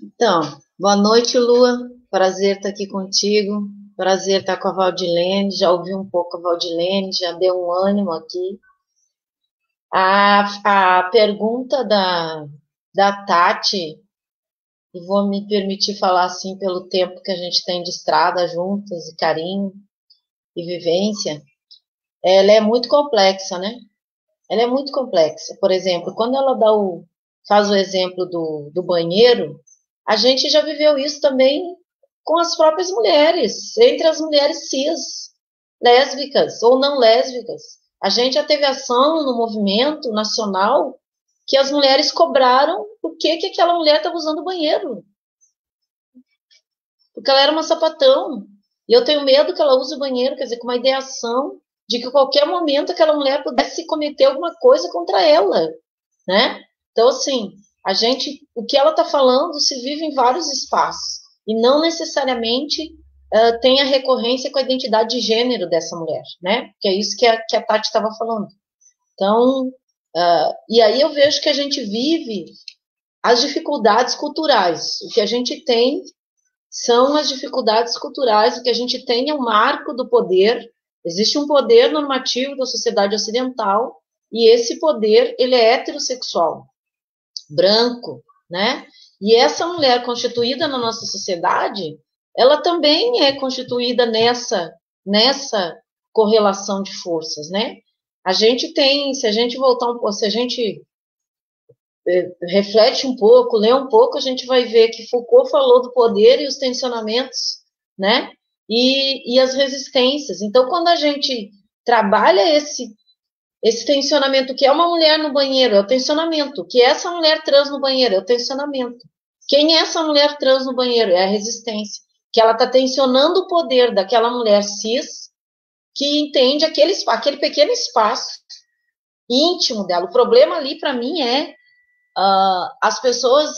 Então, boa noite, Lua. Prazer estar aqui contigo. Prazer estar com a Valdilene. Já ouvi um pouco a Valdilene, já deu um ânimo aqui. A pergunta da Tati, e vou me permitir falar assim pelo tempo que a gente tem de estrada juntas, e carinho e vivência, ela é muito complexa, né? Ela é muito complexa. Por exemplo, quando ela dá o faz o exemplo do banheiro, a gente já viveu isso também com as próprias mulheres, entre as mulheres cis, lésbicas ou não lésbicas. A gente já teve ação no movimento nacional que as mulheres cobraram por que aquela mulher estava usando o banheiro. Porque ela era uma sapatão. E eu tenho medo que ela use o banheiro, quer dizer, com uma ideação de que a qualquer momento aquela mulher pudesse cometer alguma coisa contra ela, né? Então, assim, o que ela está falando se vive em vários espaços e não necessariamente tem a recorrência com a identidade de gênero dessa mulher, né? Que é isso que a Tati estava falando. Então, e aí eu vejo que a gente vive as dificuldades culturais. O que a gente tem são as dificuldades culturais, o que a gente tem é um marco do poder. Existe um poder normativo da sociedade ocidental, e esse poder, ele é heterossexual, branco, né? E essa mulher constituída na nossa sociedade, ela também é constituída nessa correlação de forças, né? A gente tem, se a gente voltar um pouco, se a gente reflete um pouco, lê um pouco, a gente vai ver que Foucault falou do poder e os tensionamentos, né? E as resistências. Então, quando a gente trabalha esse tensionamento, que é uma mulher no banheiro, é o tensionamento. Que é essa mulher trans no banheiro, é o tensionamento. Quem é essa mulher trans no banheiro? É a resistência. Que ela está tensionando o poder daquela mulher cis, que entende aquele pequeno espaço íntimo dela. O problema ali, para mim, é as pessoas...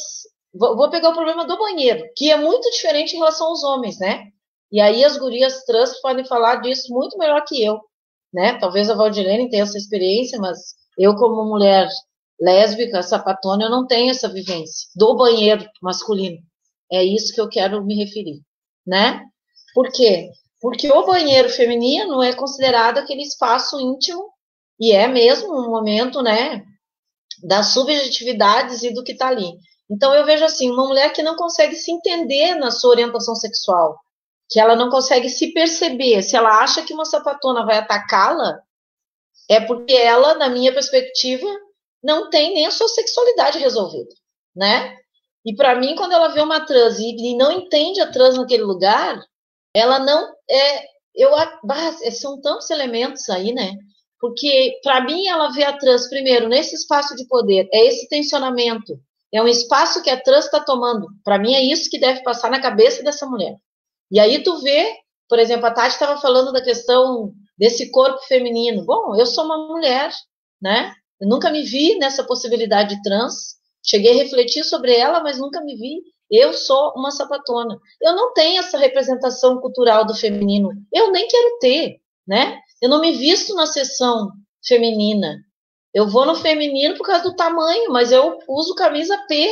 Vou pegar o problema do banheiro, que é muito diferente em relação aos homens, né? E aí as gurias trans podem falar disso muito melhor que eu, né? Talvez a Valdilene tenha essa experiência, mas eu, como mulher lésbica, sapatona, eu não tenho essa vivência do banheiro masculino. É isso que eu quero me referir, né? Por quê? Porque o banheiro feminino é considerado aquele espaço íntimo, e é mesmo um momento, né, das subjetividades e do que está ali. Então, eu vejo assim, uma mulher que não consegue se entender na sua orientação sexual, que ela não consegue se perceber, se ela acha que uma sapatona vai atacá-la, é porque ela, na minha perspectiva, não tem nem a sua sexualidade resolvida, né? E para mim, quando ela vê uma trans e não entende a trans naquele lugar, ela não são tantos elementos aí, né? Porque, para mim, ela vê a trans, primeiro, nesse espaço de poder, é esse tensionamento, é um espaço que a trans está tomando. Para mim, é isso que deve passar na cabeça dessa mulher. E aí tu vê, por exemplo, a Tati estava falando da questão desse corpo feminino. Bom, eu sou uma mulher, né? Eu nunca me vi nessa possibilidade trans. Cheguei a refletir sobre ela, mas nunca me vi. Eu sou uma sapatona. Eu não tenho essa representação cultural do feminino. Eu nem quero ter, né? Eu não me visto na seção feminina. Eu vou no feminino por causa do tamanho, mas eu uso camisa P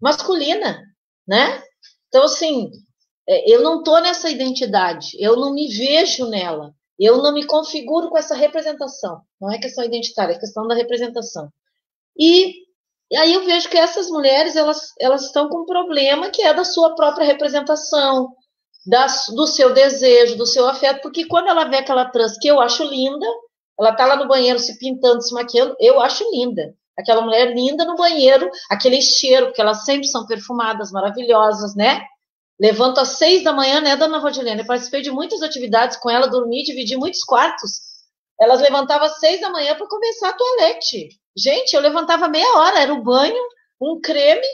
masculina, né? Então, assim, eu não estou nessa identidade, eu não me vejo nela, eu não me configuro com essa representação. Não é questão identitária, é questão da representação. E aí eu vejo que essas mulheres, elas estão com um problema que é da sua própria representação, do seu desejo, do seu afeto, porque quando ela vê aquela trans que eu acho linda, ela tá lá no banheiro se pintando, se maquiando, eu acho linda. Aquela mulher linda no banheiro, aquele cheiro, porque elas sempre são perfumadas, maravilhosas, né? Levanto às 6 da manhã, né, dona Valdilene? Eu participei de muitas atividades com ela, dormi, dividi muitos quartos. Elas levantavam às 6 da manhã para começar a toalete. Gente, eu levantava meia hora, era o banho, um creme,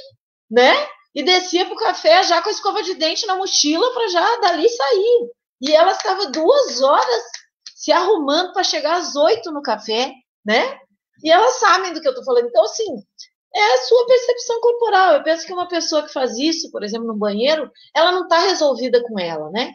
né? E descia pro café já com a escova de dente na mochila para já dali sair. E ela estava 2 horas se arrumando para chegar às 8 no café, né? E elas sabem do que eu estou falando. Então, assim, é a sua percepção corporal. Eu penso que uma pessoa que faz isso, por exemplo, no banheiro, ela não está resolvida com ela, né?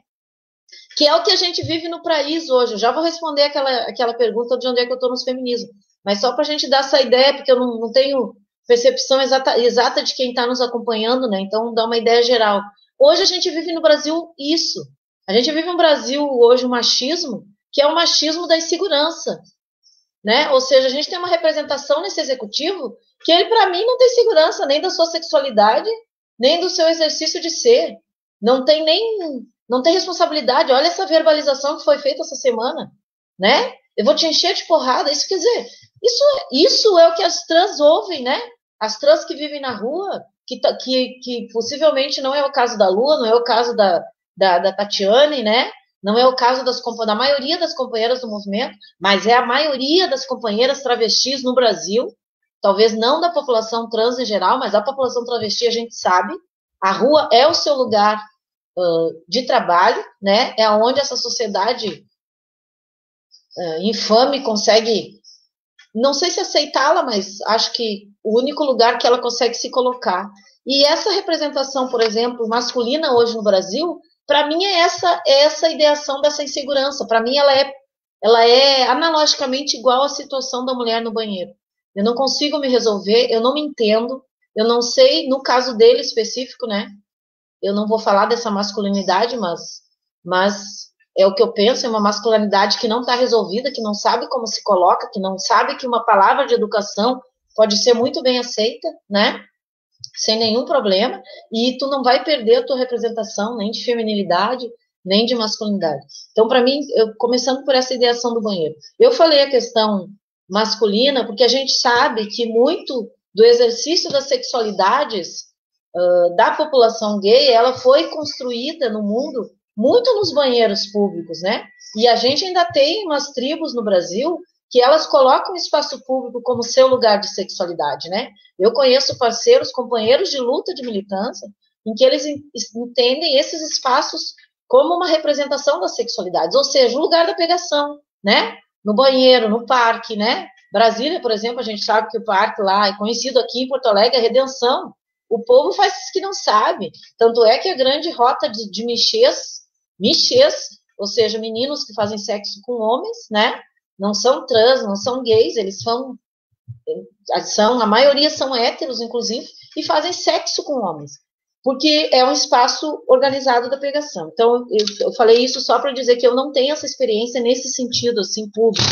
Que é o que a gente vive no país hoje. Eu já vou responder aquela pergunta de onde é que eu estou nos feminismos. Mas só para a gente dar essa ideia, porque eu não tenho percepção exata de quem está nos acompanhando, né? Então, dá uma ideia geral. Hoje a gente vive no Brasil isso. A gente vive no Brasil hoje um machismo, que é o machismo da insegurança, né? Ou seja, a gente tem uma representação nesse executivo que ele, para mim, não tem segurança nem da sua sexualidade, nem do seu exercício de ser. Não tem responsabilidade. Olha essa verbalização que foi feita essa semana, né? Eu vou te encher de porrada. Isso quer dizer, isso é o que as trans ouvem, né? As trans que vivem na rua, que possivelmente não é o caso da Lua, não é o caso da Tatiane, né? Não é o caso da maioria das companheiras do movimento, mas é a maioria das companheiras travestis no Brasil, talvez não da população trans em geral, mas a população travesti a gente sabe. A rua é o seu lugar de trabalho, né? É onde essa sociedade infame consegue, não sei se aceitá-la, mas acho que o único lugar que ela consegue se colocar. E essa representação, por exemplo, masculina hoje no Brasil, para mim é essa ideação dessa insegurança. Para mim ela é analogicamente igual à situação da mulher no banheiro. Eu não consigo me resolver, eu não me entendo, eu não sei, no caso dele específico, né? Eu não vou falar dessa masculinidade, mas é o que eu penso, é uma masculinidade que não está resolvida, que não sabe como se coloca, que não sabe que uma palavra de educação pode ser muito bem aceita, né? Sem nenhum problema, e tu não vai perder a tua representação, nem de feminilidade, nem de masculinidade. Então, para mim, começando por essa ideação do banheiro. Eu falei a questão masculina, porque a gente sabe que muito do exercício das sexualidades da população gay, ela foi construída no mundo muito nos banheiros públicos, né? E a gente ainda tem umas tribos no Brasil que elas colocam o espaço público como seu lugar de sexualidade, né? Eu conheço parceiros, companheiros de luta, de militância, em que eles entendem esses espaços como uma representação das sexualidades, ou seja, o lugar da pegação, né? No banheiro, no parque, né? Brasília, por exemplo, a gente sabe que o parque lá é conhecido aqui em Porto Alegre, é Redenção. O povo faz isso que não sabe. Tanto é que a grande rota de michês, ou seja, meninos que fazem sexo com homens, né? Não são trans, não são gays, eles a maioria são héteros, inclusive, e fazem sexo com homens, porque é um espaço organizado da pegação. Então, eu falei isso só para dizer que eu não tenho essa experiência nesse sentido, assim, público,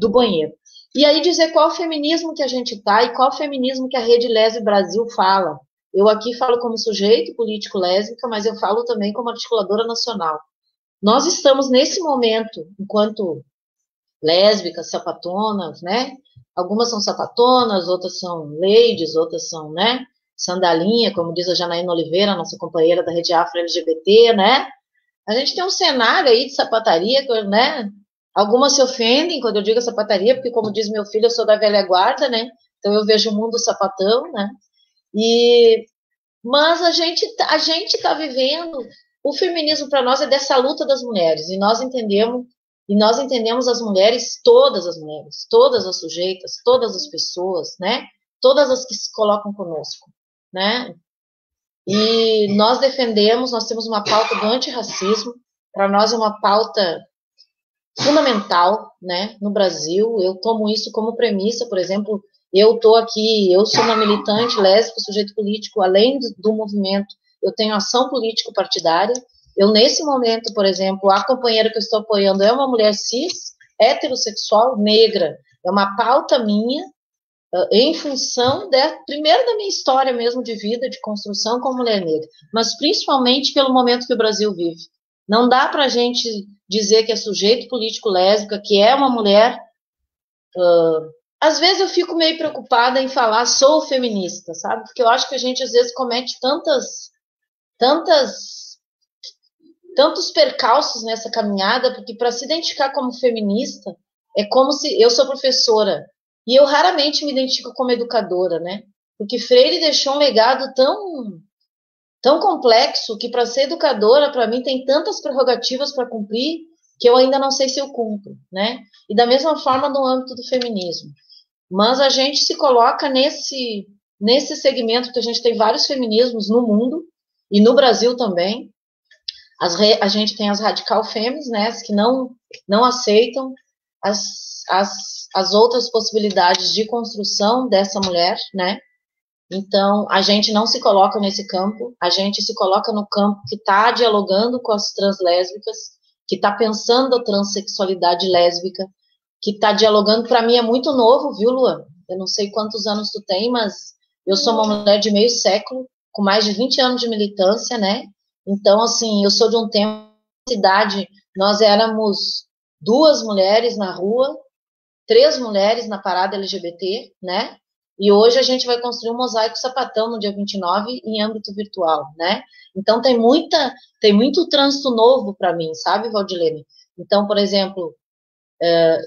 do banheiro. E aí dizer qual feminismo que a gente está e qual feminismo que a Rede Lésbica Brasil fala. Eu aqui falo como sujeito político lésbica, mas eu falo também como articuladora nacional. Nós estamos, nesse momento, enquanto lésbicas, sapatonas, né? Algumas são sapatonas, outras são ladies, outras são, né? Sandalinha, como diz a Janaína Oliveira, nossa companheira da Rede Afro LGBT, né? A gente tem um cenário aí de sapataria, né? Algumas se ofendem quando eu digo sapataria, porque, como diz meu filho, eu sou da velha guarda, né? Então eu vejo o mundo sapatão, né? Mas a gente está vivendo, o feminismo para nós é dessa luta das mulheres, e nós entendemos as mulheres, todas as sujeitas, todas as pessoas, né? Todas as que se colocam conosco, né? E nós temos uma pauta do antirracismo, para nós é uma pauta fundamental, né, no Brasil. Eu tomo isso como premissa, por exemplo, eu sou uma militante lésbica, sujeito político, além do movimento, eu tenho ação político-partidária. Eu, nesse momento, por exemplo, a companheira que eu estou apoiando é uma mulher cis, heterossexual, negra. É uma pauta minha, em função, primeiro da minha história mesmo de vida, de construção como mulher negra, mas principalmente pelo momento que o Brasil vive. Não dá para a gente dizer que é sujeito político lésbica, que é uma mulher. Às vezes eu fico meio preocupada em falar sou feminista, sabe? Porque eu acho que a gente às vezes comete tantos percalços nessa caminhada, porque para se identificar como feminista é como se eu sou professora e eu raramente me identifico como educadora, né? Porque Freire deixou um legado tão complexo que para ser educadora, para mim, tem tantas prerrogativas para cumprir que eu ainda não sei se eu cumpro, né? E da mesma forma no âmbito do feminismo. Mas a gente se coloca nesse segmento, que a gente tem vários feminismos no mundo e no Brasil também. A gente tem as radical fêmeas, né, as que não aceitam as outras possibilidades de construção dessa mulher, né? Então, a gente não se coloca nesse campo, a gente se coloca no campo que está dialogando com as translésbicas, que está pensando a transexualidade lésbica, que está dialogando. Para mim é muito novo, viu, Luan? Eu não sei quantos anos tu tem, mas eu sou uma mulher de meio século, com mais de 20 anos de militância, né? Então, assim, eu sou de um tempo, cidade, nós éramos 2 mulheres na rua, 3 mulheres na parada LGBT, né? E hoje a gente vai construir um mosaico sapatão no dia 29 em âmbito virtual, né? Então tem muito trânsito novo para mim, sabe, Valdilene? Então, por exemplo,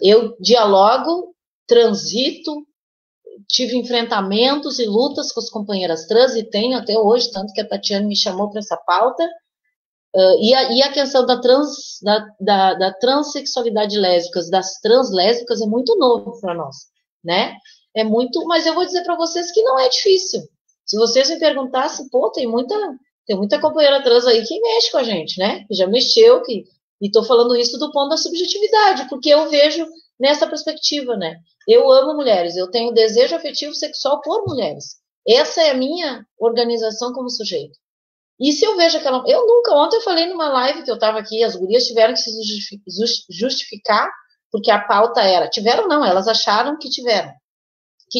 eu dialogo, transito, tive enfrentamentos e lutas com as companheiras trans e tenho até hoje, tanto que a Tatiana me chamou para essa pauta. E a questão da transexualidade lésbicas, das translésbicas, é muito novo para nós, né? É muito, mas eu vou dizer para vocês que não é difícil. Se vocês me perguntassem, pô, tem muita companheira trans aí que mexe com a gente, né? Que já mexeu, e estou falando isso do ponto da subjetividade, porque eu vejo nessa perspectiva, né? Eu amo mulheres, eu tenho desejo afetivo sexual por mulheres. Essa é a minha organização como sujeito. E se eu vejo aquela... Ontem eu falei numa live que eu estava aqui, as gurias tiveram que se justificar, porque a pauta era... Tiveram não, elas acharam que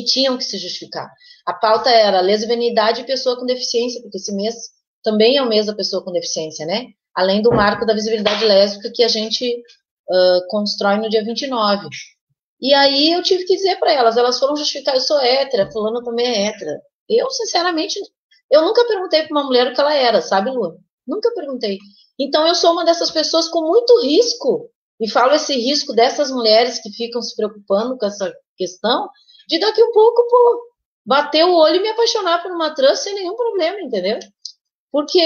tinham que se justificar. A pauta era lesbianidade e pessoa com deficiência, porque esse mês também é o mês da pessoa com deficiência, né? Além do marco da visibilidade lésbica que a gente constrói no dia 29. E aí eu tive que dizer para elas foram justificar, eu sou hétera, fulano também é hétera. Eu, sinceramente, eu nunca perguntei para uma mulher o que ela era, sabe, Lu? Nunca perguntei. Então eu sou uma dessas pessoas com muito risco, e falo esse risco dessas mulheres que ficam se preocupando com essa questão, de daqui um pouco, pô, bater o olho e me apaixonar por uma trans sem nenhum problema, entendeu? Porque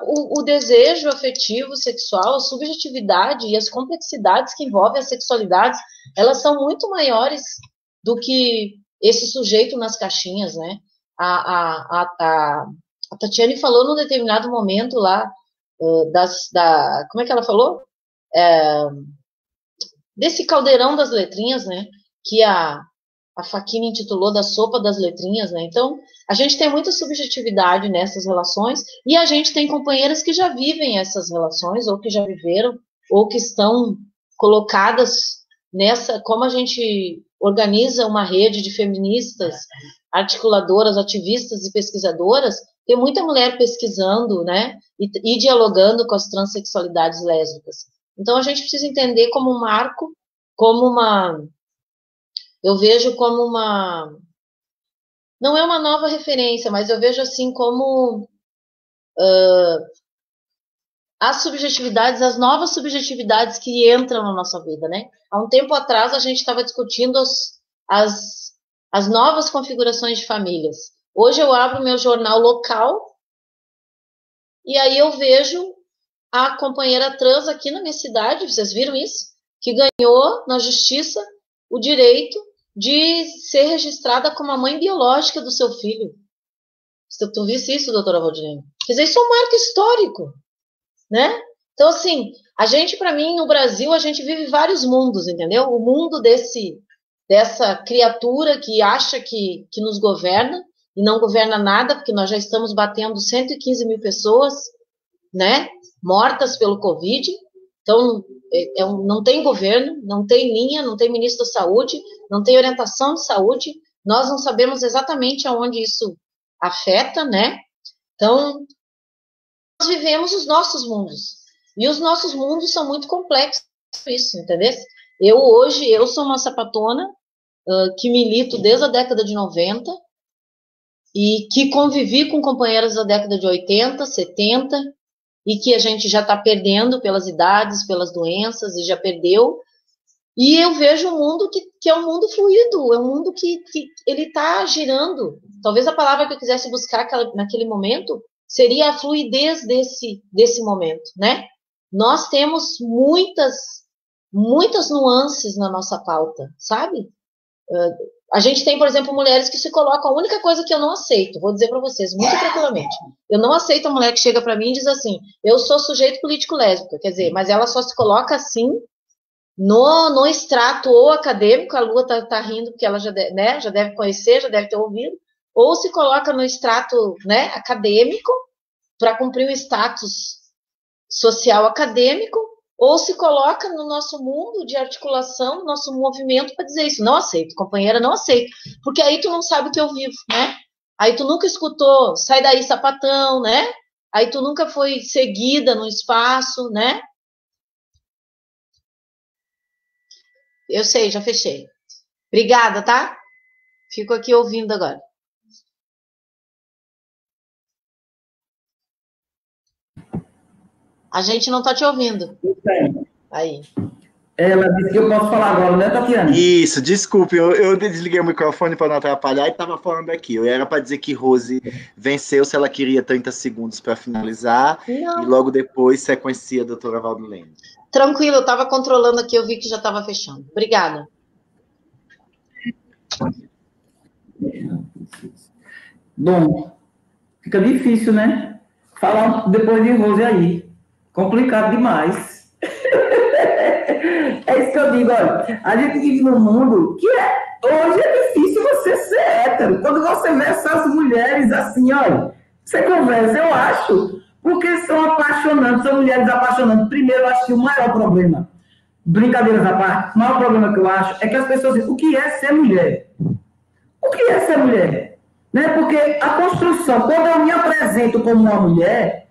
o desejo afetivo, sexual, a subjetividade e as complexidades que envolvem as sexualidades, elas são muito maiores do que esse sujeito nas caixinhas, né? A Tatiane falou num determinado momento lá, como é que ela falou? Desse caldeirão das letrinhas, né? Que a Facchini intitulou da sopa das letrinhas, né? Então, a gente tem muita subjetividade nessas relações e a gente tem companheiras que já vivem essas relações, ou que já viveram, ou que estão colocadas nessa... Como a gente organiza uma rede de feministas, articuladoras, ativistas e pesquisadoras, tem muita mulher pesquisando, né? E dialogando com as transexualidades lésbicas. Então, a gente precisa entender como um marco, como uma... Eu vejo como uma... Não é uma nova referência, mas eu vejo assim como as subjetividades, as novas subjetividades que entram na nossa vida, né? Há um tempo atrás a gente estava discutindo as novas configurações de famílias. Hoje eu abro meu jornal local e aí eu vejo a companheira trans aqui na minha cidade, vocês viram isso? Que ganhou na justiça o direito de ser registrada como a mãe biológica do seu filho. Tu visse isso, doutora Valdilene? Quer dizer, isso é um marco histórico, né? Então, assim, a gente, para mim, no Brasil, a gente vive vários mundos, entendeu? O mundo dessa criatura que acha que nos governa e não governa nada, porque nós já estamos batendo 115 mil pessoas, né? Mortas pelo Covid. Então, não tem governo, não tem linha, não tem ministro da saúde, não tem orientação de saúde, nós não sabemos exatamente aonde isso afeta, né? Então, nós vivemos os nossos mundos, e os nossos mundos são muito complexos, isso, entendeu? Eu sou uma sapatona que milito desde a década de 90, e que convivi com companheiras da década de 80, 70, e que a gente já está perdendo pelas idades, pelas doenças, e já perdeu. E eu vejo um mundo que é um mundo fluido, é um mundo que ele está girando. Talvez a palavra que eu quisesse buscar naquele momento seria a fluidez desse momento, né? Nós temos muitas nuances na nossa pauta, sabe? A gente tem, por exemplo, mulheres que se colocam, a única coisa que eu não aceito, vou dizer para vocês, muito tranquilamente, eu não aceito a mulher que chega para mim e diz assim, eu sou sujeito político lésbico, quer dizer, mas ela só se coloca assim no extrato ou acadêmico, a Lua tá rindo porque ela já deve conhecer, já deve ter ouvido, ou se coloca no extrato, né, acadêmico, para cumprir um status social acadêmico, ou se coloca no nosso mundo de articulação, no nosso movimento, para dizer isso. Não aceito, companheira, não aceito. Porque aí tu não sabe o que eu vivo, né? Aí tu nunca escutou, sai daí, sapatão, né? Aí tu nunca foi seguida no espaço, né? Eu sei, já fechei. Obrigada, tá? Fico aqui ouvindo agora. A gente não está te ouvindo. Aí. Ela disse que eu posso falar agora, né, Tatiana? Isso, desculpe, eu desliguei o microfone para não atrapalhar e estava falando aqui. Eu era para dizer que Rose venceu se ela queria 30 segundos para finalizar, Não. E logo depois sequencia a doutora Valdilene. Tranquilo, eu estava controlando aqui, eu vi que já estava fechando. Obrigada. Bom, fica difícil, né? Falar depois de Rose aí. Complicado demais. É isso que eu digo, olha. A gente vive num mundo que hoje é difícil você ser hétero. Quando você vê essas mulheres assim, olha, você conversa, eu acho, porque são apaixonantes, são mulheres apaixonantes. Primeiro, eu acho que o maior problema, brincadeiras à parte, o maior problema que eu acho é que as pessoas dizem, o que é ser mulher? O que é ser mulher? Né? Porque a construção, quando eu me apresento como uma mulher,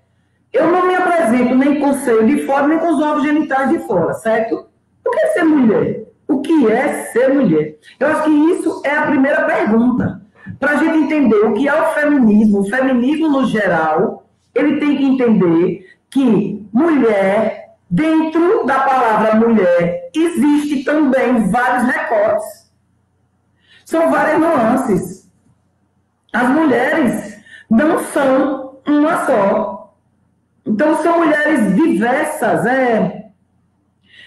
eu não me apresento nem com o seio de fora, nem com os órgãos genitais de fora, certo? O que é ser mulher? O que é ser mulher? Eu acho que isso é a primeira pergunta. Para a gente entender o que é o feminismo no geral, ele tem que entender que mulher, dentro da palavra mulher, existe também vários recortes. São várias nuances. As mulheres não são uma só. Então, são mulheres diversas, é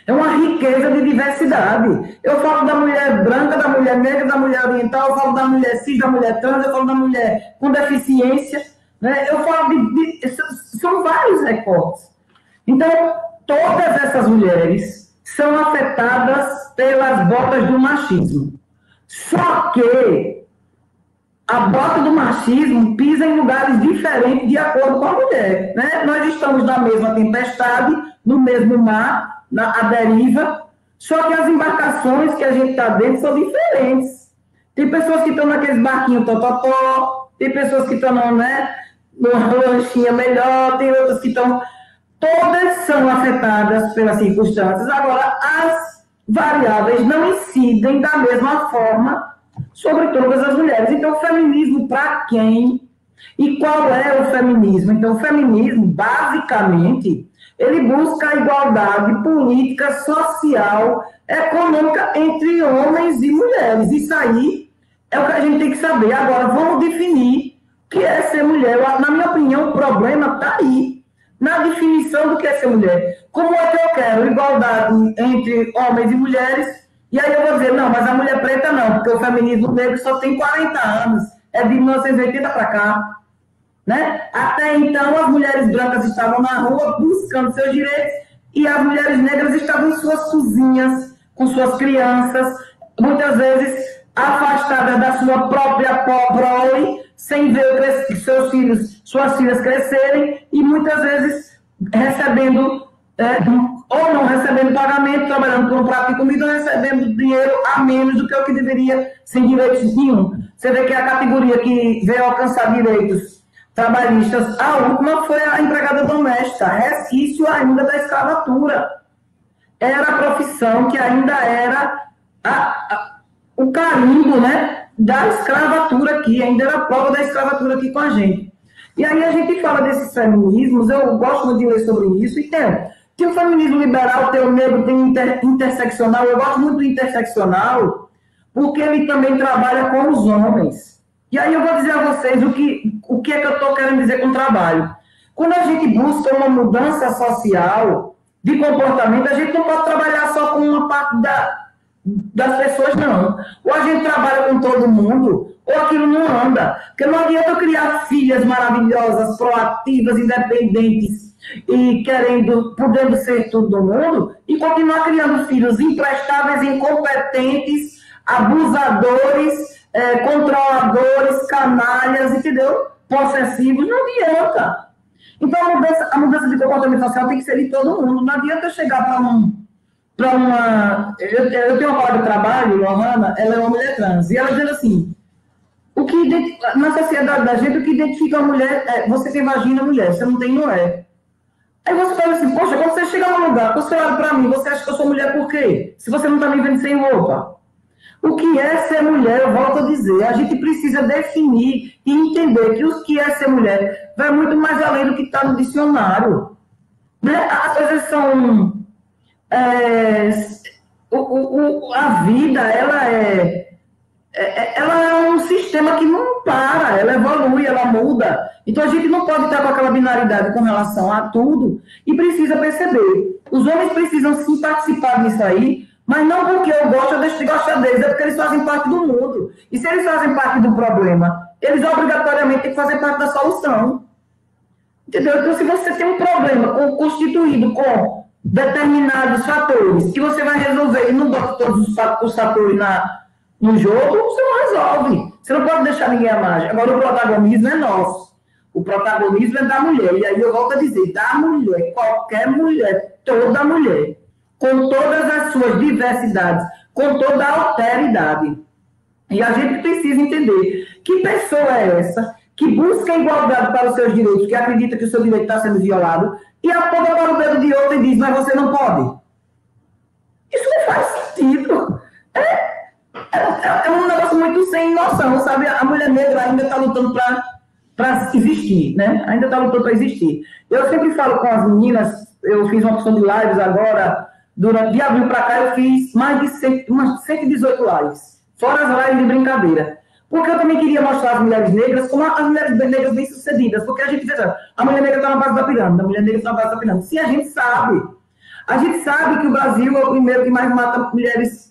uma riqueza de diversidade. Eu falo da mulher branca, da mulher negra, da mulher oriental, eu falo da mulher cis, da mulher trans, eu falo da mulher com deficiência, né? Eu falo são vários recortes. Então, todas essas mulheres são afetadas pelas botas do machismo. Só que a bota do machismo pisa em lugares diferentes de acordo com a mulher, né? Nós estamos na mesma tempestade, no mesmo mar, à deriva, só que as embarcações que a gente está dentro são diferentes. Tem pessoas que estão naqueles barquinhos tototó, tem pessoas que estão, né, numa lanchinha melhor, tem outras que estão... Todas são afetadas pelas circunstâncias. Agora, as variáveis não incidem da mesma forma sobre todas as mulheres. Então, o feminismo para quem? E qual é o feminismo? Então, o feminismo, basicamente, ele busca a igualdade política, social, econômica entre homens e mulheres. Isso aí é o que a gente tem que saber. Agora, vamos definir o que é ser mulher. Na minha opinião, o problema está aí, na definição do que é ser mulher. Como é que eu quero igualdade entre homens e mulheres? E aí eu vou dizer, não, mas a mulher preta não, porque o feminismo negro só tem 40 anos, é de 1980 para cá. Né? Até então, as mulheres brancas estavam na rua buscando seus direitos e as mulheres negras estavam em suas cozinhas, com suas crianças, muitas vezes afastadas da sua própria prole, sem ver suas filhas crescerem e muitas vezes recebendo, ou não recebendo pagamento, trabalhando por um prato de comida, ou recebendo dinheiro a menos do que o que deveria, sem direitos nenhum. Você vê que a categoria que veio alcançar direitos trabalhistas, a última foi a empregada doméstica, resquício ainda da escravatura. Era a profissão que ainda era o carimbo, né, da escravatura aqui, ainda era a prova da escravatura aqui com a gente. E aí a gente fala desses feminismos, eu gosto muito de ler sobre isso, e tem o feminismo liberal, tem o negro, tem o interseccional, eu gosto muito do interseccional, porque ele também trabalha com os homens. E aí eu vou dizer a vocês o que é que eu estou querendo dizer com o trabalho. Quando a gente busca uma mudança social de comportamento, a gente não pode trabalhar só com uma parte das pessoas, não. Ou a gente trabalha com todo mundo, ou aquilo não anda. Porque não adianta eu criar filhas maravilhosas, proativas, independentes, e podendo ser tudo do mundo, e continuar criando filhos imprestáveis, incompetentes, abusadores, controladores, canalhas, entendeu? Possessivos, não adianta. Então, a mudança de comportamento social tem que ser de todo mundo. Não adianta eu chegar para uma... Eu tenho uma colega de trabalho, Johanna, ela é uma mulher trans, e ela diz assim, na sociedade da gente, o que identifica a mulher é, você tem vagina, mulher, você não tem, não é. Aí você fala assim, poxa, quando você chega num lugar, quando você olha para mim, você acha que eu sou mulher por quê? Se você não está me vendo sem roupa. O que é ser mulher, eu volto a dizer, a gente precisa definir e entender que o que é ser mulher vai muito mais além do que está no dicionário. Né? As coisas são... a vida, ela é um sistema que não para, ela evolui, ela muda. Então a gente não pode estar com aquela binaridade com relação a tudo e precisa perceber. Os homens precisam sim participar disso aí, mas não porque eu gosto ou deixo de gostar deles, é porque eles fazem parte do mundo. E se eles fazem parte do problema, eles obrigatoriamente têm que fazer parte da solução. Entendeu? Então, se você tem um problema constituído com determinados fatores que você vai resolver e não bota todos os fatores no jogo, você não resolve. Você não pode deixar ninguém à margem. Agora, o protagonismo é nosso. O protagonismo é da mulher. E aí eu volto a dizer, da mulher, qualquer mulher, toda mulher, com todas as suas diversidades, com toda a alteridade. E a gente precisa entender que pessoa é essa que busca igualdade para os seus direitos, que acredita que o seu direito está sendo violado, e aponta para o dedo de outro e diz, mas você não pode. Isso não faz sentido. É um negócio muito sem noção, sabe? A mulher negra ainda está lutando para existir, né? Ainda está lutando para existir. Eu sempre falo com as meninas, eu fiz uma opção de lives agora, de abril para cá eu fiz mais de umas 118 lives, fora as lives de brincadeira. Porque eu também queria mostrar as mulheres negras como as mulheres negras bem-sucedidas, porque a gente vê, a mulher negra está na base da pirâmide, a mulher negra está na base da pirâmide. Sim, a gente sabe. A gente sabe que o Brasil é o primeiro que mais mata mulheres,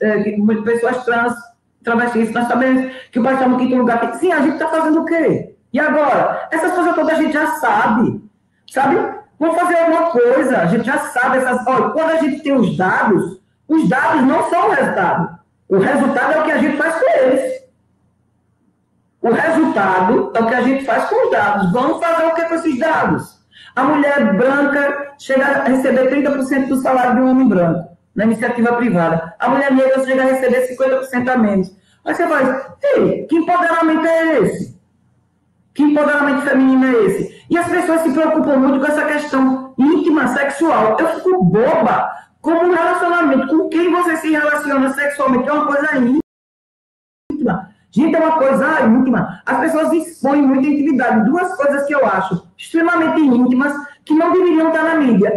pessoas trans, travestis, nós sabemos que o país está no 5º lugar. Sim, a gente está fazendo o quê? E agora? Essas coisas todas a gente já sabe. Vamos fazer alguma coisa, a gente já sabe. Olha, quando a gente tem os dados não são o resultado. O resultado é o que a gente faz com eles. O resultado é o que a gente faz com os dados. Vamos fazer o que com esses dados? A mulher branca chega a receber 30% do salário de um homem branco, na iniciativa privada. A mulher negra chega a receber 50% a menos. Aí você faz, ei, que empoderamento é esse? Que empoderamento feminino é esse? E as pessoas se preocupam muito com essa questão íntima, sexual. Eu fico boba como um relacionamento. Com quem você se relaciona sexualmente é uma coisa íntima. Gente, é uma coisa íntima. As pessoas expõem muita intimidade. Duas coisas que eu acho extremamente íntimas que não deveriam estar na mídia.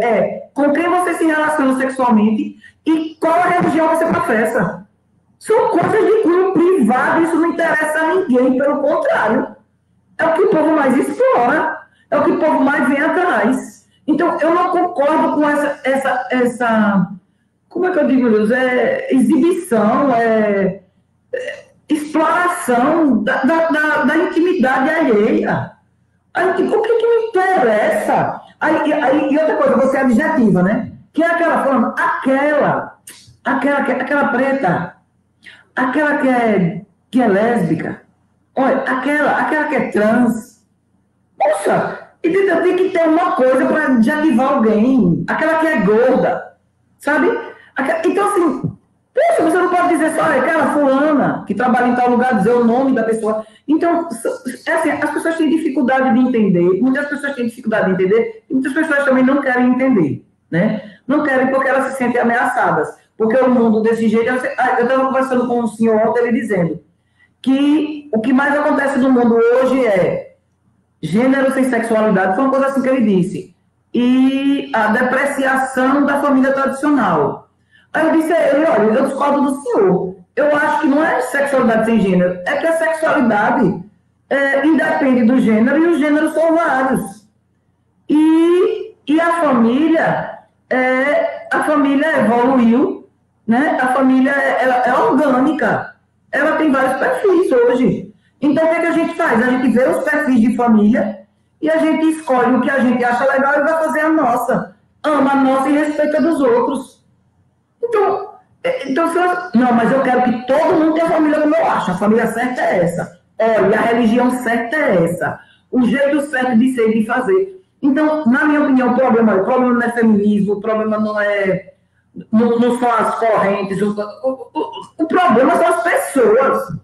Com quem você se relaciona sexualmente e qual a religião você professa. São coisas de cunho privado, isso não interessa a ninguém, pelo contrário. É o que o povo mais explora, é o que o povo mais vem atrás. Então, eu não concordo com essa como é que eu digo, meu Deus? Exibição, exploração da intimidade alheia. O que me interessa? E outra coisa, você é adjetiva, né? Que é aquela forma, aquela preta, aquela que é lésbica, olha, aquela que é trans. Poxa, entendeu? Tem que ter uma coisa para adjetivar alguém. Aquela que é gorda, sabe? Então, assim, poxa, você não pode dizer só, aquela fulana que trabalha em tal lugar, dizer o nome da pessoa. Então, assim, as pessoas têm dificuldade de entender, muitas pessoas têm dificuldade de entender, e muitas pessoas também não querem entender, né? Não querem porque elas se sentem ameaçadas. Porque o mundo desse jeito... Eu estava conversando com um senhor ontem, ele dizendo que o que mais acontece no mundo hoje é gênero sem sexualidade, foi uma coisa assim que ele disse, e a depreciação da família tradicional. Aí eu disse a ele, olha, eu discordo do senhor. Eu acho que não é sexualidade sem gênero, é que a sexualidade independe do gênero e os gêneros são vários. E a família evoluiu, né? A família é orgânica, ela tem vários perfis hoje. Então, o que a gente faz? A gente vê os perfis de família e a gente escolhe o que a gente acha legal e vai fazer a nossa. Ama a nossa e respeita dos outros. Então não, mas eu quero que todo mundo tenha a família como eu acho. A família certa é essa. Olha, a religião certa é essa. O jeito certo de ser e de fazer. Então, na minha opinião, o problema não é feminismo, o problema não são as correntes. O problema são as pessoas.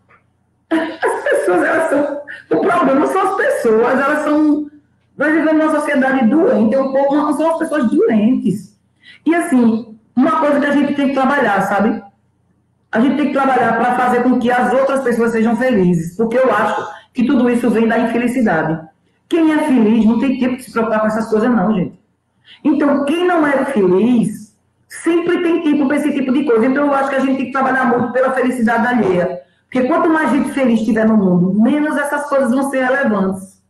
As pessoas, elas são... O problema são as pessoas, elas são... Nós vivemos numa sociedade doente, o povo são as pessoas doentes. E assim... Uma coisa que a gente tem que trabalhar, sabe? A gente tem que trabalhar para fazer com que as outras pessoas sejam felizes, porque eu acho que tudo isso vem da infelicidade. Quem é feliz não tem tempo de se preocupar com essas coisas, não, gente. Então, quem não é feliz, sempre tem tempo para esse tipo de coisa. Então, eu acho que a gente tem que trabalhar muito pela felicidade alheia. Porque quanto mais gente feliz tiver no mundo, menos essas coisas vão ser relevantes.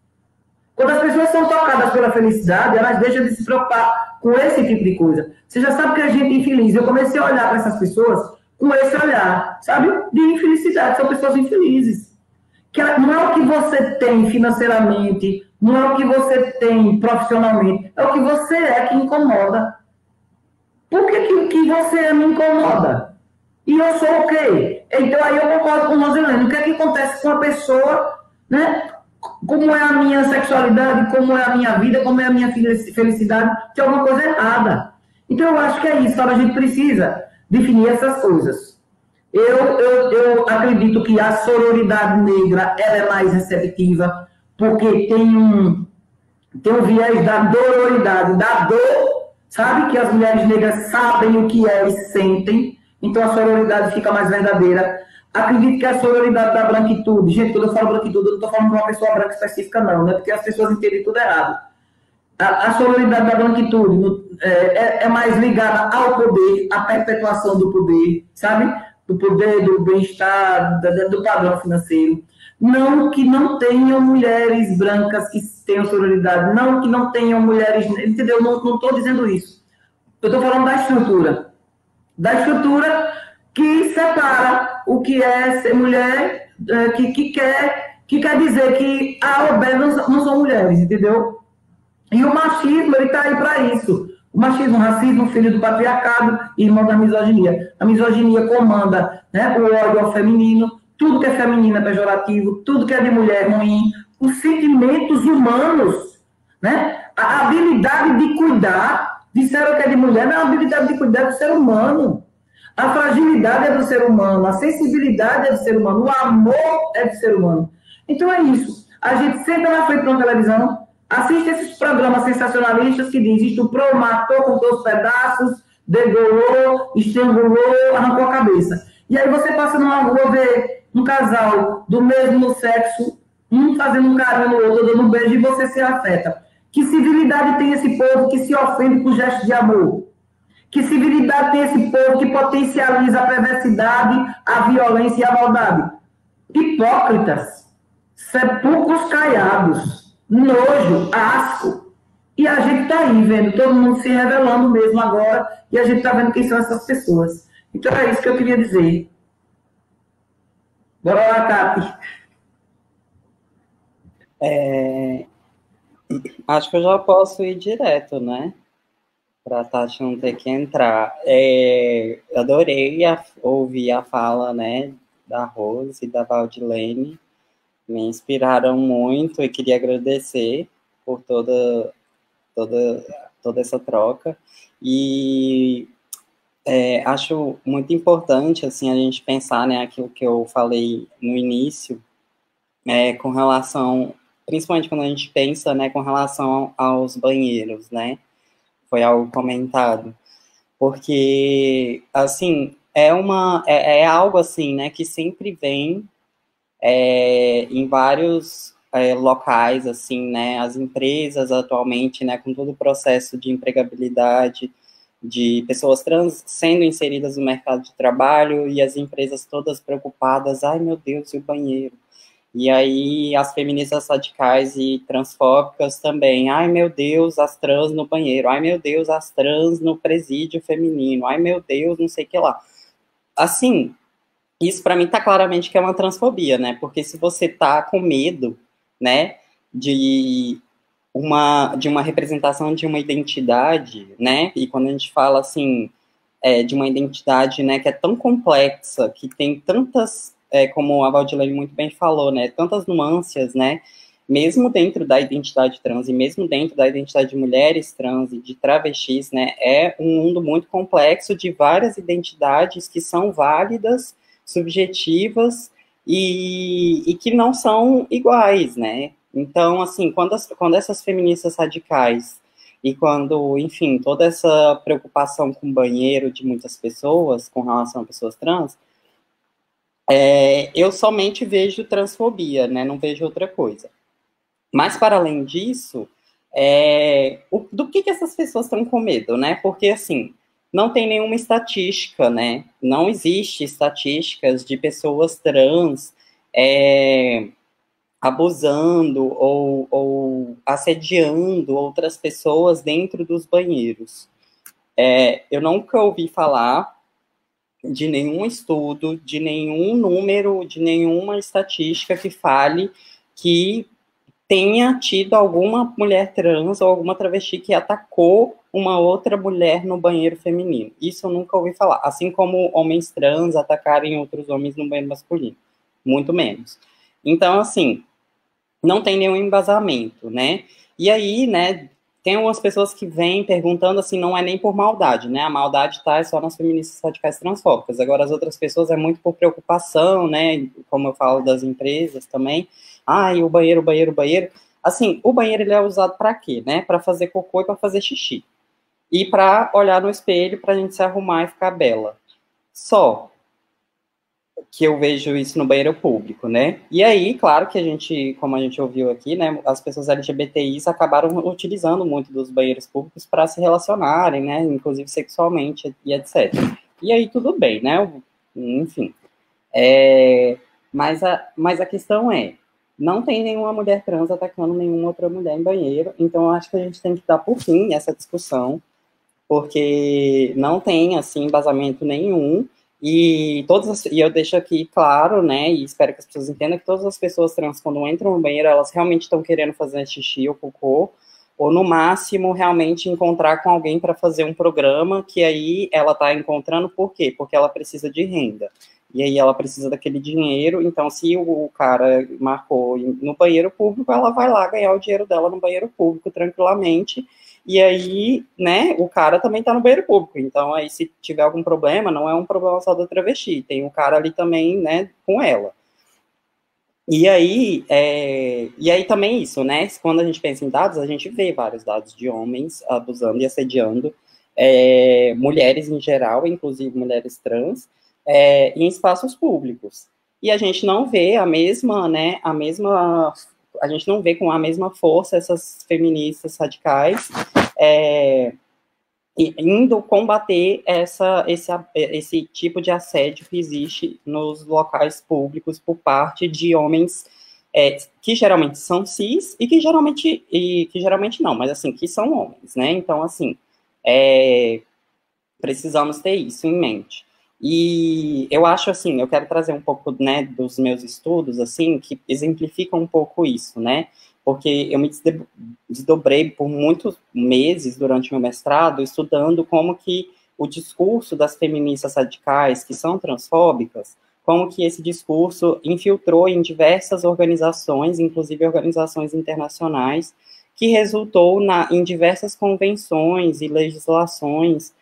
Quando as pessoas são tocadas pela felicidade, elas deixam de se preocupar com esse tipo de coisa. Você já sabe que a gente é infeliz. Eu comecei a olhar para essas pessoas com esse olhar, sabe? De infelicidade. São pessoas infelizes. Que não é o que você tem financeiramente, não é o que você tem profissionalmente, é o que você é que incomoda. Por que que você me incomoda? E eu sou o quê? Então aí eu concordo com o Roselene. O que é que acontece com a pessoa, né? Como é a minha sexualidade, como é a minha vida, como é a minha felicidade, tem alguma coisa errada. Então eu acho que é isso, sabe? A gente precisa definir essas coisas. Eu acredito que a sororidade negra ela é mais receptiva, porque tem um viés da dororidade, da dor, sabe? Que as mulheres negras sabem o que é e sentem, então a sororidade fica mais verdadeira. Acredito que a sororidade da branquitude, gente, quando eu falo branquitude, eu não estou falando de uma pessoa branca específica, não, né? Porque as pessoas entendem tudo errado. A sororidade da branquitude é mais ligada ao poder, à perpetuação do poder, sabe? Do poder, do bem-estar, do padrão financeiro. Não que não tenham mulheres brancas que tenham sororidade, não que não tenham mulheres, entendeu? Não estou dizendo isso. Eu estou falando da estrutura. Da estrutura que separa o que é ser mulher, que quer dizer que A ou B não são mulheres, entendeu? E o machismo, ele está aí para isso. O machismo, o racismo, filho do patriarcado e irmão da misoginia. A misoginia comanda, né, o ódio ao feminino, tudo que é feminino é pejorativo, tudo que é de mulher é ruim, os sentimentos humanos, né, a habilidade de cuidar, disseram que é de mulher, mas a habilidade de cuidar é do ser humano. A fragilidade é do ser humano, a sensibilidade é do ser humano, o amor é do ser humano. Então é isso. A gente senta na frente de uma televisão, assiste esses programas sensacionalistas que dizem estuprou, matou, cortou os pedaços, degolou, estrangulou, arrancou a cabeça. E aí você passa numa rua, vê um casal do mesmo sexo, um fazendo um carinho no outro, dando um beijo, e você se afeta. Que civilidade tem esse povo que se ofende por gestos de amor? Que civilidade tem esse povo que potencializa a perversidade, a violência e a maldade? Hipócritas, sepulcros caiados, nojo, asco. E a gente está aí vendo todo mundo se revelando mesmo agora, e a gente está vendo quem são essas pessoas. Então é isso que eu queria dizer. Bora lá, Tati. Acho que eu já posso ir direto, né? Para a Tati não ter que entrar. Adorei ouvir a fala, né, da Rose e da Valdilene. Me inspiraram muito e queria agradecer por toda essa troca. E acho muito importante assim, a gente pensar, né, aquilo que eu falei no início, com relação, principalmente quando a gente pensa, né, com relação aos banheiros, né? Foi algo comentado. Porque, assim, é algo assim, né, que sempre vem em vários locais, assim, né, as empresas atualmente, né, com todo o processo de empregabilidade de pessoas trans sendo inseridas no mercado de trabalho e as empresas todas preocupadas, ai meu Deus, e o banheiro? E aí as feministas radicais e transfóbicas também, ai meu Deus, as trans no banheiro, ai meu Deus, as trans no presídio feminino, ai meu Deus, não sei o que lá. Assim, isso para mim tá claramente que é uma transfobia, né? Porque se você tá com medo, né, de uma representação de uma identidade, né, e quando a gente fala assim, de uma identidade, né, que é tão complexa, que tem tantas, como a Valdilene muito bem falou, né, tantas nuances, né, mesmo dentro da identidade trans e mesmo dentro da identidade de mulheres trans e de travestis, né, é um mundo muito complexo de várias identidades que são válidas, subjetivas e que não são iguais, né. Então, assim, quando essas feministas radicais e quando, enfim, toda essa preocupação com o banheiro de muitas pessoas com relação a pessoas trans, eu somente vejo transfobia, né? Não vejo outra coisa. Mas, para além disso, do que essas pessoas estão com medo, né? Porque, assim, não tem nenhuma estatística, né? Não existe estatísticas de pessoas trans abusando ou assediando outras pessoas dentro dos banheiros. Eu nunca ouvi falar de nenhum estudo, de nenhum número, de nenhuma estatística que fale que tenha tido alguma mulher trans ou alguma travesti que atacou uma outra mulher no banheiro feminino. Isso eu nunca ouvi falar. Assim como homens trans atacarem outros homens no banheiro masculino. Muito menos. Então, assim, não tem nenhum embasamento, né? E aí, né, tem algumas pessoas que vêm perguntando assim, não é nem por maldade, né? A maldade tá só nas feministas radicais transfóbicas. Agora, as outras pessoas é muito por preocupação, né? Como eu falo das empresas também. E o banheiro, o banheiro, o banheiro. Assim, o banheiro ele é usado para quê, né? Para fazer cocô e para fazer xixi. E para olhar no espelho, para a gente se arrumar e ficar bela. Só que eu vejo isso no banheiro público, né? E aí, claro que a gente, como a gente ouviu aqui, né, as pessoas LGBTIs acabaram utilizando muito dos banheiros públicos para se relacionarem, né, inclusive sexualmente e etc. E aí tudo bem, né? Enfim. Mas a questão não tem nenhuma mulher trans atacando nenhuma outra mulher em banheiro, então eu acho que a gente tem que dar por fim essa discussão, porque não tem, assim, embasamento nenhum. E eu deixo aqui claro, né, e espero que as pessoas entendam que todas as pessoas trans, quando entram no banheiro, elas realmente estão querendo fazer xixi ou cocô, ou no máximo realmente encontrar com alguém para fazer um programa, que aí ela está encontrando por quê? Porque ela precisa de renda. E aí ela precisa daquele dinheiro, então se o cara marcou no banheiro público, ela vai lá ganhar o dinheiro dela no banheiro público tranquilamente. E aí, né, o cara também tá no banheiro público. Então, aí, se tiver algum problema, não é um problema só da travesti. Tem um cara ali também, né, com ela. E aí também isso, né? Quando a gente pensa em dados, a gente vê vários dados de homens abusando e assediando mulheres em geral, inclusive mulheres trans, em espaços públicos. E a gente não vê a gente não vê com a mesma força essas feministas radicais indo combater esse tipo de assédio que existe nos locais públicos por parte de homens que geralmente são cis e que geralmente não, mas assim, que são homens, né? Então, assim, precisamos ter isso em mente. E eu acho, assim, eu quero trazer um pouco, né, dos meus estudos, assim, que exemplificam um pouco isso, né, porque eu me desdobrei por muitos meses durante meu mestrado estudando como que o discurso das feministas radicais, que são transfóbicas, como que esse discurso infiltrou em diversas organizações, inclusive organizações internacionais, que resultou em diversas convenções e legislações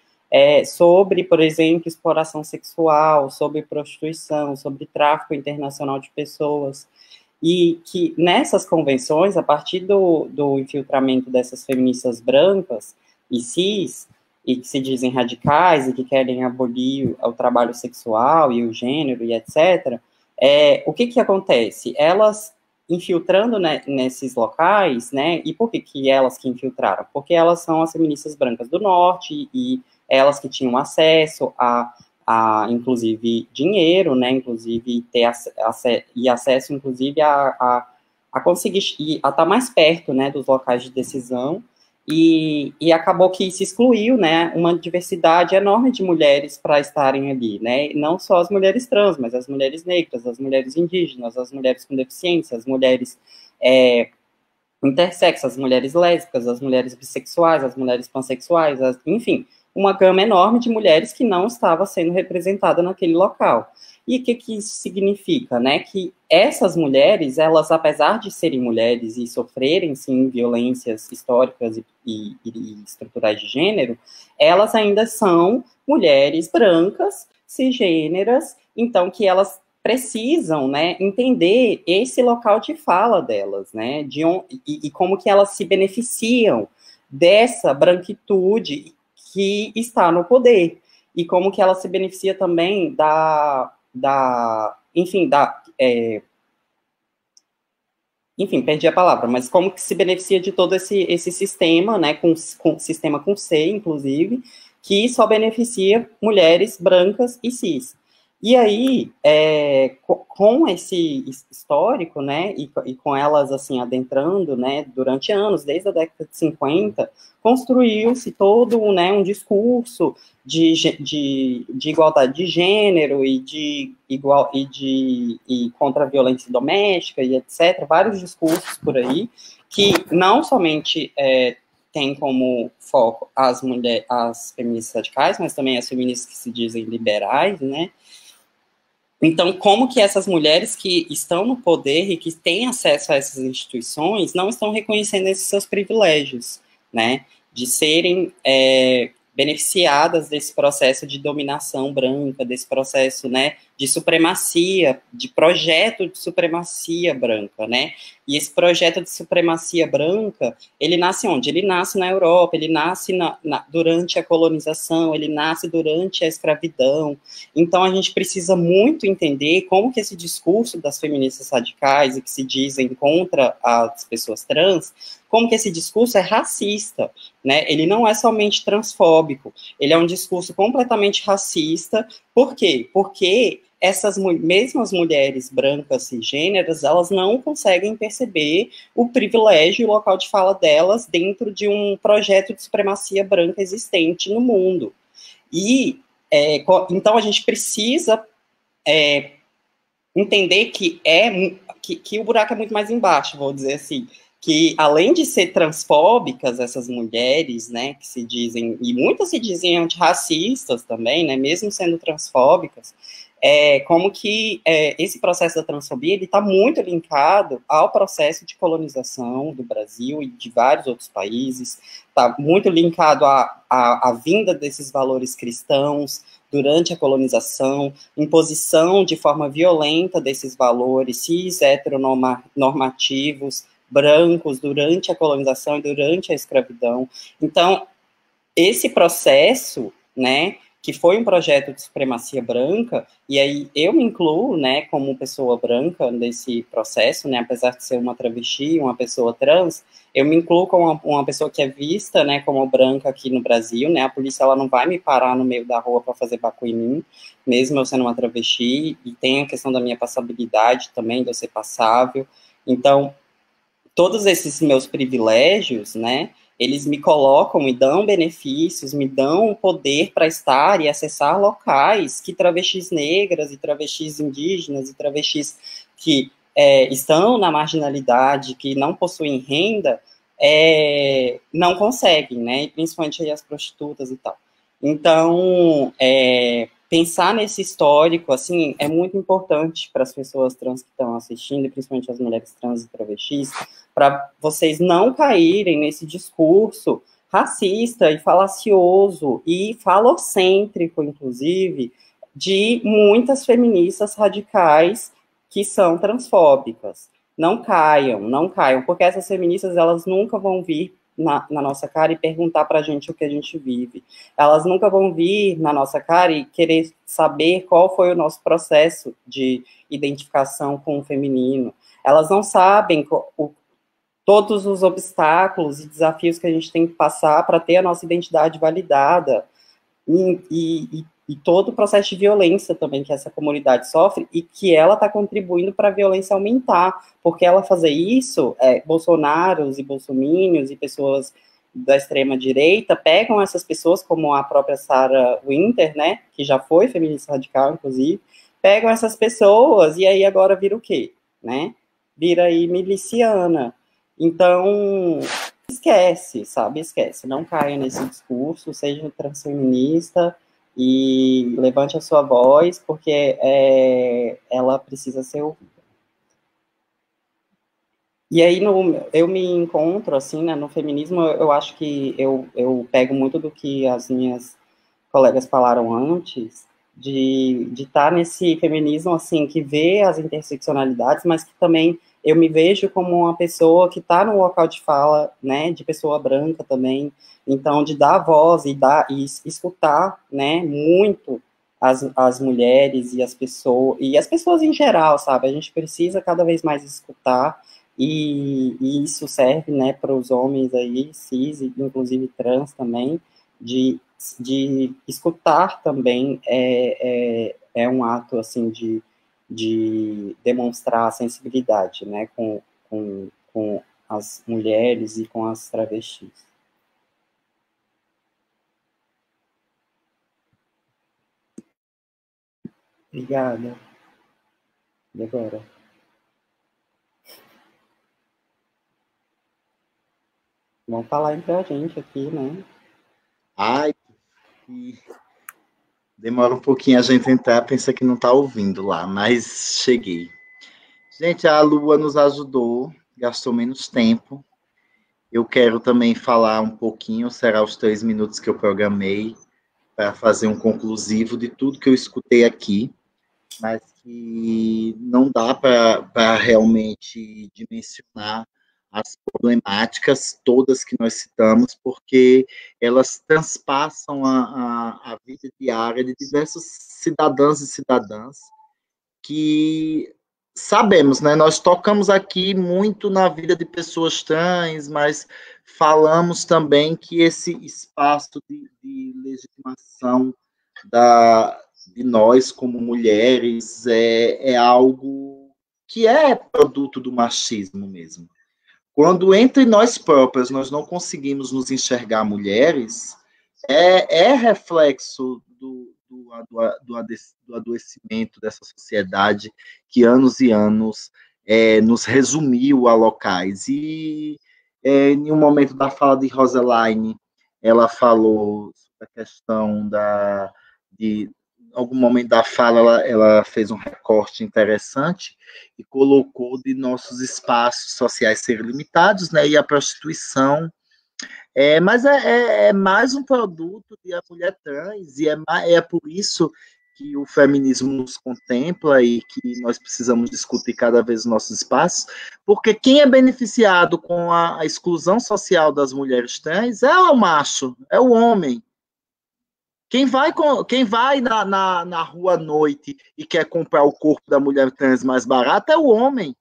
sobre, por exemplo, exploração sexual, sobre prostituição, sobre tráfico internacional de pessoas, e que nessas convenções, a partir do infiltramento dessas feministas brancas e cis, e que se dizem radicais e que querem abolir o trabalho sexual e o gênero e etc., o que acontece? Elas infiltrando, né, nesses locais, né, e por que elas que infiltraram? Porque elas são as feministas brancas do norte e elas que tinham acesso a inclusive, dinheiro, né, inclusive, ter acesso, inclusive, a conseguir, a estar mais perto, né, dos locais de decisão, e acabou que se excluiu, né, uma diversidade enorme de mulheres para estarem ali, né, não só as mulheres trans, mas as mulheres negras, as mulheres indígenas, as mulheres com deficiência, as mulheres intersexo, as mulheres lésbicas, as mulheres bissexuais, as mulheres pansexuais, enfim, uma gama enorme de mulheres que não estava sendo representada naquele local. E o que isso significa, né? Que essas mulheres, elas, apesar de serem mulheres e sofrerem, sim, violências históricas e estruturais de gênero, elas ainda são mulheres brancas, cisgêneras, então que elas precisam, né, entender esse local de fala delas, né, e como que elas se beneficiam dessa branquitude que está no poder, e como que ela se beneficia também enfim, enfim, perdi a palavra, mas como que se beneficia de todo esse sistema, né, sistema com C, inclusive, que só beneficia mulheres brancas e cis. E aí, com esse histórico, né, e com elas, assim, adentrando, né, durante anos, desde a década de 50, construiu-se todo, né, um discurso de igualdade de gênero e contra a violência doméstica e etc., vários discursos por aí, que não somente tem como foco as feministas radicais, mas também as feministas que se dizem liberais, né? Então, como que essas mulheres que estão no poder e que têm acesso a essas instituições não estão reconhecendo esses seus privilégios, né? De serem beneficiadas desse processo de dominação branca, desse processo, né, de supremacia, de projeto de supremacia branca, né? E esse projeto de supremacia branca, ele nasce onde? Ele nasce na Europa, ele nasce durante a colonização, ele nasce durante a escravidão. Então, a gente precisa muito entender como que esse discurso das feministas radicais e que se dizem contra as pessoas trans, como que esse discurso é racista, né? Ele não é somente transfóbico, ele é um discurso completamente racista. Por quê? Porque essas mesmas mulheres brancas cisgêneras, elas não conseguem perceber o privilégio e o local de fala delas dentro de um projeto de supremacia branca existente no mundo. E, então, a gente precisa entender que o buraco é muito mais embaixo, vou dizer assim, que além de ser transfóbicas, essas mulheres, né, que se dizem, e muitas se dizem antirracistas também, né, mesmo sendo transfóbicas, como que esse processo da transfobia, ele está muito linkado ao processo de colonização do Brasil e de vários outros países, está muito linkado à vinda desses valores cristãos durante a colonização, imposição de forma violenta desses valores cis heteronormativos, brancos, durante a colonização e durante a escravidão. Então, esse processo, né, que foi um projeto de supremacia branca, e aí eu me incluo, né, como pessoa branca nesse processo, né, apesar de ser uma travesti, uma pessoa trans, eu me incluo como uma pessoa que é vista, né, como branca aqui no Brasil, né, a polícia ela não vai me parar no meio da rua para fazer bacu em mim, mesmo eu sendo uma travesti, e tem a questão da minha passabilidade também, de eu ser passável. Então, todos esses meus privilégios, né, eles me colocam, me dão benefícios, me dão poder para estar e acessar locais que travestis negras e travestis indígenas e travestis que estão na marginalidade, que não possuem renda, não conseguem, né, principalmente aí as prostitutas e tal. Então, pensar nesse histórico, assim, é muito importante para as pessoas trans que estão assistindo, e principalmente as mulheres trans e travestis, para vocês não caírem nesse discurso racista e falacioso e falocêntrico, inclusive, de muitas feministas radicais que são transfóbicas. Não caiam, porque essas feministas, elas nunca vão vir na nossa cara e perguntar para a gente o que a gente vive. Elas nunca vão vir na nossa cara e querer saber qual foi o nosso processo de identificação com o feminino. Elas não sabem todos os obstáculos e desafios que a gente tem que passar para ter a nossa identidade validada. E todo o processo de violência também que essa comunidade sofre e que ela está contribuindo para a violência aumentar, porque ela fazer isso, bolsonaros e bolsomínios e pessoas da extrema-direita pegam essas pessoas, como a própria Sarah Winter, né, que já foi feminista radical, inclusive, pegam essas pessoas e aí agora vira o quê? Né? Vira aí miliciana. Então, esquece, sabe? Esquece. Não caia nesse discurso, seja transfeminista, e levante a sua voz, porque ela precisa ser ouvida. E aí, eu me encontro, assim, né, no feminismo, eu acho que eu pego muito do que as minhas colegas falaram antes, de estar nesse feminismo, assim, que vê as interseccionalidades, mas que também eu me vejo como uma pessoa que está no local de fala, né, de pessoa branca também, então de dar voz e escutar, né, muito as mulheres e as pessoas em geral, sabe? A gente precisa cada vez mais escutar, e isso serve, né, para os homens aí, cis, inclusive trans também, de escutar também é um ato, assim, de demonstrar sensibilidade, né, com as mulheres e com as travestis. Obrigada. E agora? Vamos falar entre a gente aqui, né? Ai, demora um pouquinho a gente entrar, pensa que não está ouvindo lá, mas cheguei. Gente, a Lua nos ajudou, gastou menos tempo. Eu quero também falar um pouquinho, será os 3 minutos que eu programei, para fazer um conclusivo de tudo que eu escutei aqui, mas que não dá para realmente dimensionar as problemáticas todas que nós citamos, porque elas transpassam a vida diária de diversos cidadãos e cidadãs que sabemos, né? Nós tocamos aqui muito na vida de pessoas trans, mas falamos também que esse espaço de legitimação de nós como mulheres é algo que é produto do machismo mesmo. Quando entre nós próprias nós não conseguimos nos enxergar mulheres, é reflexo do adoecimento dessa sociedade que anos e anos nos resumiu a locais. E em um momento da fala de Roseline, ela falou sobre a questão de algum momento da fala, ela fez um recorte interessante e colocou de nossos espaços sociais serem limitados, né, e a prostituição mas é mais um produto de a mulher trans, e é por isso que o feminismo nos contempla e que nós precisamos discutir cada vez os nossos espaços, porque quem é beneficiado com a exclusão social das mulheres trans é o macho, é o homem. Quem vai na rua à noite e quer comprar o corpo da mulher trans mais barato é o homem.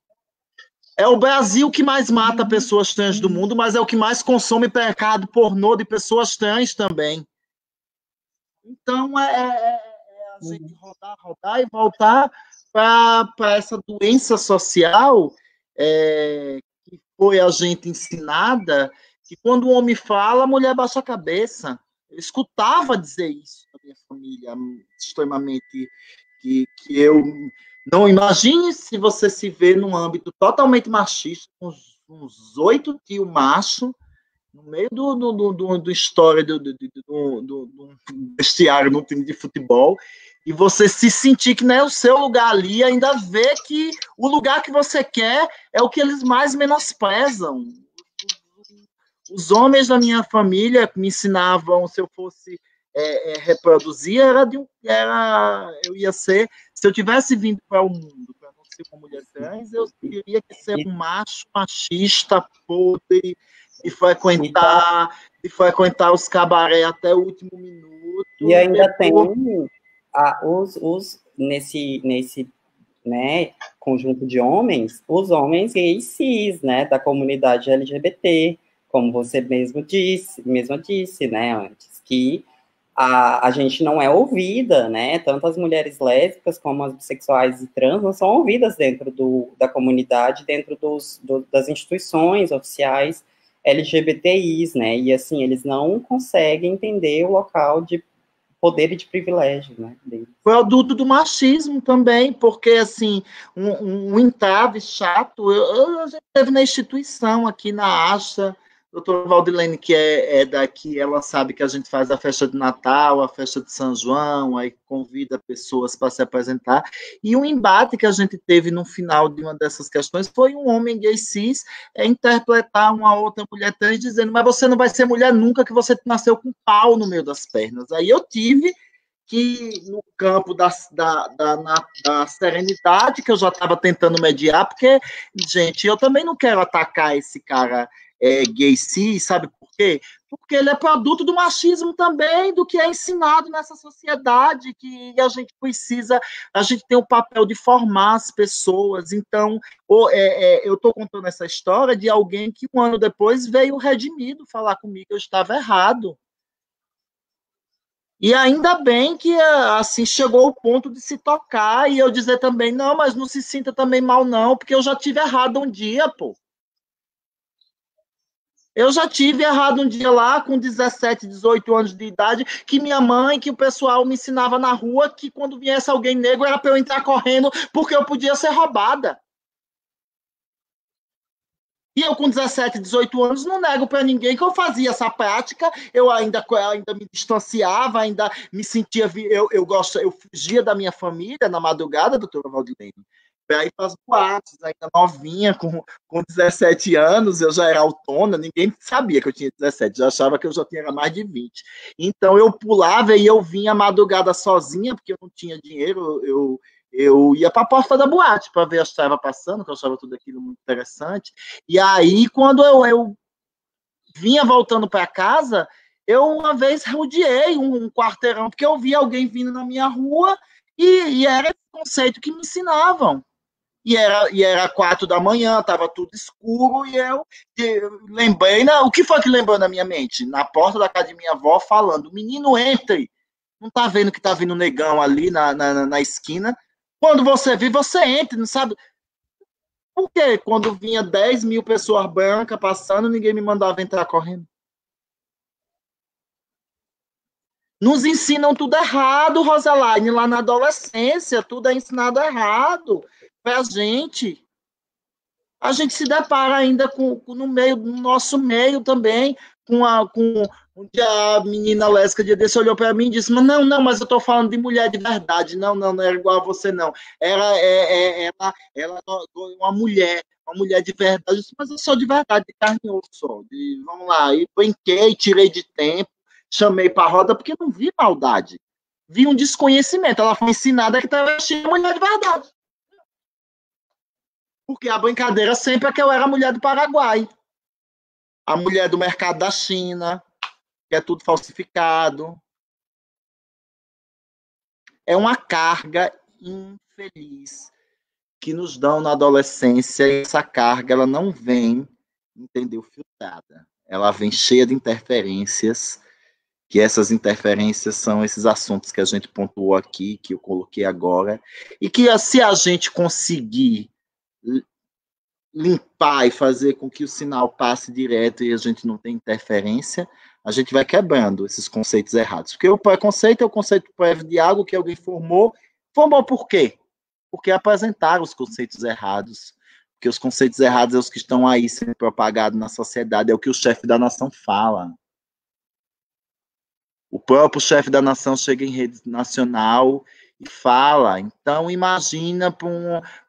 É o Brasil que mais mata pessoas trans do mundo, mas é o que mais consome pecado pornô de pessoas trans também. Então, a gente rodar e voltar para essa doença social que foi a gente ensinada, que quando o homem fala, a mulher baixa a cabeça. Eu escutava dizer isso da minha família, extremamente, que eu... Não imagine se você se vê num âmbito totalmente machista, com uns 8 tios machos, no meio do história do vestiário no time de futebol, e você se sentir que não é o seu lugar ali, ainda ver que o lugar que você quer é o que eles mais menosprezam. Os homens da minha família me ensinavam, se eu fosse reproduzir, eu ia ser, se eu tivesse vindo para o mundo, para não ser uma mulher trans, eu teria que ser um macho machista, podre, de frequentar os cabaré até o último minuto. E ainda tem nesse né, conjunto de homens, os homens gays cis, né, da comunidade LGBT, como você mesma disse, né, antes, que a gente não é ouvida, né, tanto as mulheres lésbicas como as bissexuais e trans não são ouvidas dentro da comunidade, dentro das instituições oficiais LGBTIs, né, e assim, eles não conseguem entender o local de poder e de privilégio, né, deles. Produto do machismo também, porque, assim, um entrave chato, a gente teve na instituição, aqui na ASHA, a doutora Valdilene, que é daqui, ela sabe que a gente faz a festa de Natal, a festa de São João, aí convida pessoas para se apresentar, e um embate que a gente teve no final de uma dessas questões foi um homem gay cis interpretar uma outra mulher trans dizendo, mas você não vai ser mulher nunca, que você nasceu com pau no meio das pernas. Aí eu tive que, no campo da serenidade, que eu já estava tentando mediar, porque, gente, eu também não quero atacar esse cara gay cis, sabe por quê? Porque ele é produto do machismo também, do que é ensinado nessa sociedade, que a gente precisa, a gente tem o papel de formar as pessoas. Então, eu estou contando essa história de alguém que um ano depois veio redimido falar comigo que eu estava errado. E ainda bem que assim chegou o ponto de se tocar e eu dizer também, não, mas não se sinta também mal não, porque eu já tive errado um dia, pô. Eu já tive errado um dia lá, com 17, 18 anos de idade, que minha mãe, que o pessoal me ensinava na rua, que quando viesse alguém negro era para eu entrar correndo, porque eu podia ser roubada. E eu, com 17, 18 anos, não nego para ninguém que eu fazia essa prática, eu ainda me distanciava, ainda me sentia. Eu fugia da minha família na madrugada, doutora Valdilene, para ir para as boates, ainda novinha, com 17 anos, eu já era autônoma, ninguém sabia que eu tinha 17, já achava que eu já tinha mais de 20. Então eu pulava e eu vinha à madrugada sozinha, porque eu não tinha dinheiro, eu ia para a porta da boate para ver a estrada passando, que eu achava tudo aquilo muito interessante. E aí, quando eu vinha voltando para casa, eu uma vez rodeei um quarteirão, porque eu vi alguém vindo na minha rua e era esse conceito que me ensinavam. E era 4 da manhã, estava tudo escuro, e eu lembrei, o que foi que lembrou na minha mente? Na porta da casa de minha avó, falando, menino, entre, não tá vendo que tá vindo negão ali na esquina? Quando você vir, você entra, não sabe? Por quê? Quando vinha 10 mil pessoas brancas passando, ninguém me mandava entrar correndo. Nos ensinam tudo errado, Rosaline, lá na adolescência, tudo é ensinado errado pra gente. A gente se depara ainda no nosso meio também, onde a menina lésbica dia desse olhou para mim e disse, mas eu estou falando de mulher de verdade, não era igual a você, não. Ela é uma mulher de verdade. Eu disse, mas eu sou de verdade, de carne e osso. Vamos lá, e brinquei, tirei de tempo, chamei para a roda, porque não vi maldade. Vi um desconhecimento. Ela foi ensinada que travesti é mulher de verdade. Porque a brincadeira sempre é que eu era a mulher do Paraguai. A mulher do mercado da China, que é tudo falsificado. É uma carga infeliz que nos dão na adolescência, e essa carga ela não vem, entendeu, filtrada. Ela vem cheia de interferências, que essas interferências são esses assuntos que a gente pontuou aqui, que eu coloquei agora, e que se a gente conseguir limpar e fazer com que o sinal passe direto e a gente não tenha interferência, a gente vai quebrando esses conceitos errados. Porque o preconceito é o conceito prévio de algo que alguém formou. Formou por quê? Porque apresentaram os conceitos errados. Porque os conceitos errados é os que estão aí sendo propagados na sociedade, é o que o chefe da nação fala. O próprio chefe da nação chega em rede nacional e fala. Então, imagina para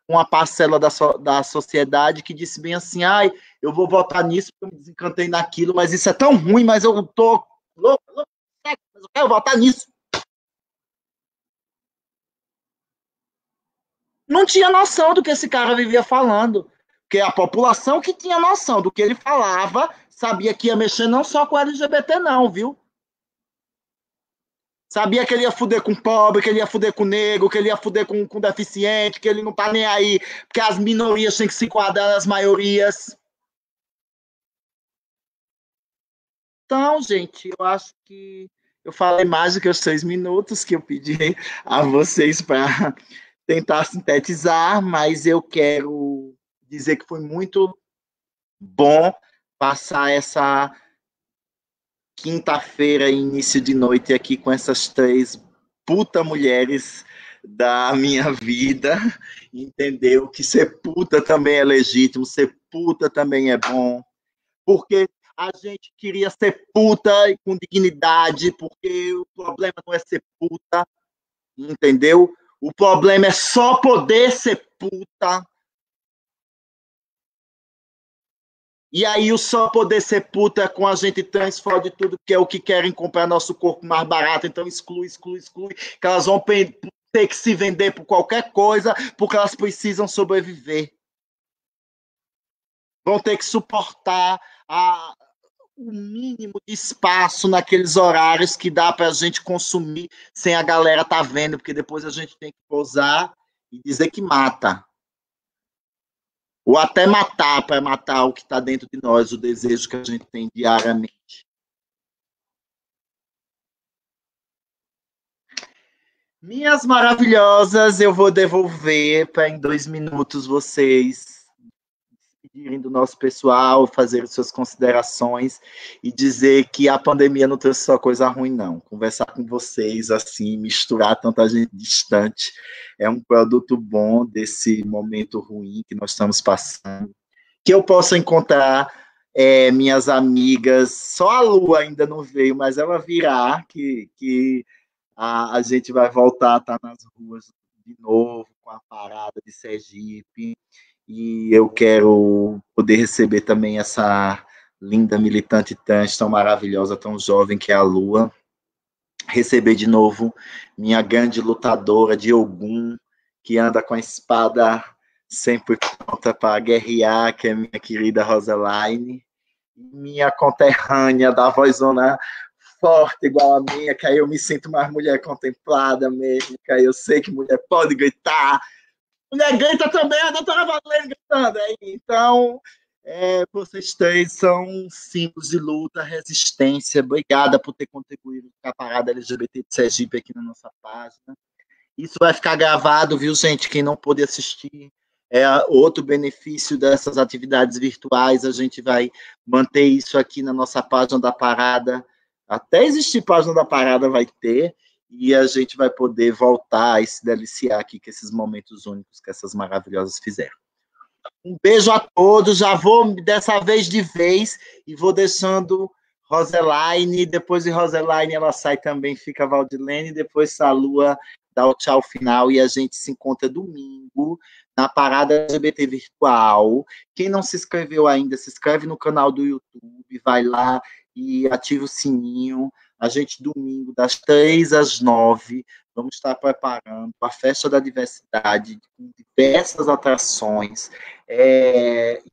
uma parcela da sociedade que disse bem assim, eu vou votar nisso porque eu me desencantei naquilo, mas isso é tão ruim, mas eu tô louco, mas eu quero votar nisso. Não tinha noção do que esse cara vivia falando, porque a população que tinha noção do que ele falava sabia que ia mexer não só com LGBT não, viu? Sabia que ele ia fuder com pobre, que ele ia fuder com negro, que ele ia fuder com deficiente, que ele não tá nem aí, porque as minorias têm que se enquadrar nas maiorias. Então, gente, eu acho que eu falei mais do que os 6 minutos que eu pedi a vocês para tentar sintetizar, mas eu quero dizer que foi muito bom passar essa quinta-feira, início de noite, aqui com essas 3 puta mulheres da minha vida, entendeu? Que ser puta também é legítimo, ser puta também é bom, porque a gente queria ser puta com dignidade, porque o problema não é ser puta, entendeu? O problema é só poder ser puta. E aí o só poder ser puta é com a gente trans fode tudo, que é o que querem comprar nosso corpo mais barato, então exclui, que elas vão ter que se vender por qualquer coisa, porque elas precisam sobreviver. vão ter que suportar o mínimo de espaço naqueles horários que dá para a gente consumir sem a galera estar vendo, porque depois a gente tem que pousar e dizer que mata. Ou até matar, para matar o que está dentro de nós, o desejo que a gente tem diariamente. Minhas maravilhosas, eu vou devolver para em 2 minutos vocês despedirem do nosso pessoal, fazer suas considerações e dizer que a pandemia não trouxe só coisa ruim, não. Conversar com vocês, assim, misturar tanta gente distante, é um produto bom desse momento ruim que nós estamos passando. Que eu possa encontrar minhas amigas, só a Lu ainda não veio, mas ela virá, que a gente vai voltar a estar nas ruas de novo, com a parada de Sergipe, e eu quero poder receber também essa linda militante trans, tão maravilhosa, tão jovem, que é a Lua, receber de novo minha grande lutadora de Ogum, que anda com a espada sempre pronta para guerrear, que é minha querida Roseline, minha conterrânea da vozona forte igual a minha, que aí eu me sinto mais mulher contemplada mesmo, que aí eu sei que mulher pode gritar. Mulher grita também, a doutora Valene gritando aí. Então, vocês três são símbolos de luta, resistência. Obrigada por ter contribuído com a parada LGBT de Sergipe aqui na nossa página. Isso vai ficar gravado, viu, gente? Quem não pôde assistir, outro benefício dessas atividades virtuais, a gente vai manter isso aqui na nossa página da parada. Até existir página da parada vai ter, e a gente vai poder voltar e se deliciar aqui com esses momentos únicos que essas maravilhosas fizeram. Um beijo a todos, já vou dessa vez de vez, e vou deixando Roseline, depois de Roseline ela sai também, fica a Valdilene, depois a Lua dá o tchau final, e a gente se encontra domingo na parada LGBT virtual. Quem não se inscreveu ainda, se inscreve no canal do YouTube, vai lá e ativa o sininho. A gente, domingo, das 3 às 9, vamos estar preparando a Festa da Diversidade, com diversas atrações,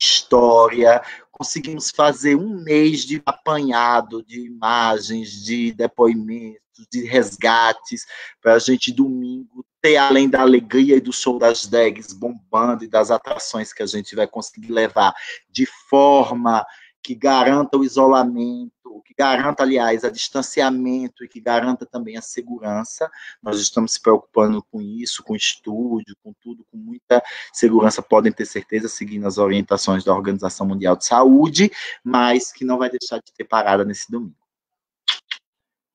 história. Conseguimos fazer um mês de apanhado de imagens, de depoimentos, de resgates, para a gente, domingo, ter, além da alegria e do show das drags bombando e das atrações que a gente vai conseguir levar de forma que garanta o isolamento, que garanta, aliás, o distanciamento e que garanta também a segurança. Nós estamos se preocupando com isso, com estúdio, com tudo, com muita segurança, podem ter certeza, seguindo as orientações da Organização Mundial de Saúde, mas que não vai deixar de ter parada nesse domingo.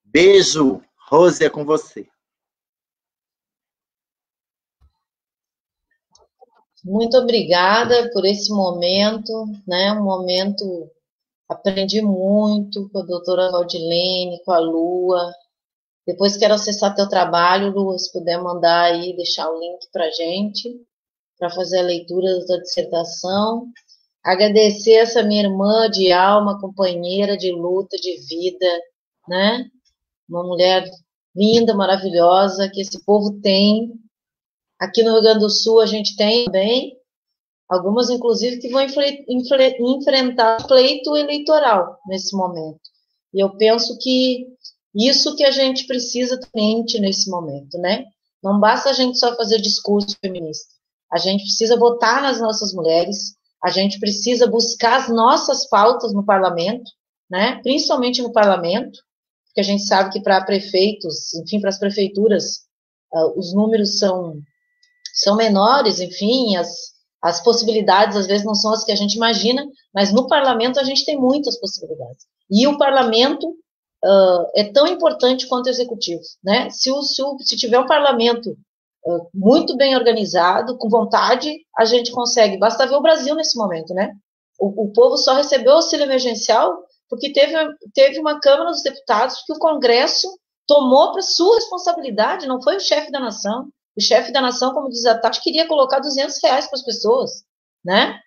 Beijo, Rose, é com você. Muito obrigada por esse momento, né? Um momento, aprendi muito com a doutora Valdilene, com a Lua. Depois quero acessar teu trabalho, Lua, se puder mandar aí, deixar o link para gente, para fazer a leitura da dissertação. Agradecer essa minha irmã de alma, companheira de luta, de vida, né? Uma mulher linda, maravilhosa, que esse povo tem. Aqui no Rio Grande do Sul a gente tem também, algumas inclusive que vão enfrentar o pleito eleitoral nesse momento. E eu penso que isso que a gente precisa também nesse momento, né? Não basta a gente só fazer discurso feminista. A gente precisa votar nas nossas mulheres, a gente precisa buscar as nossas pautas no parlamento, né? Principalmente no parlamento, porque a gente sabe que para prefeitos, enfim, para as prefeituras, os números são menores, enfim, as possibilidades às vezes não são as que a gente imagina, mas no parlamento a gente tem muitas possibilidades. E o parlamento é tão importante quanto o executivo, né? Se tiver um parlamento muito bem organizado, com vontade, a gente consegue. Basta ver o Brasil nesse momento, né? O povo só recebeu auxílio emergencial porque teve uma Câmara dos Deputados que o Congresso tomou para sua responsabilidade, não foi o chefe da nação. O chefe da nação, como diz a Tati, queria colocar R$200 para as pessoas, né?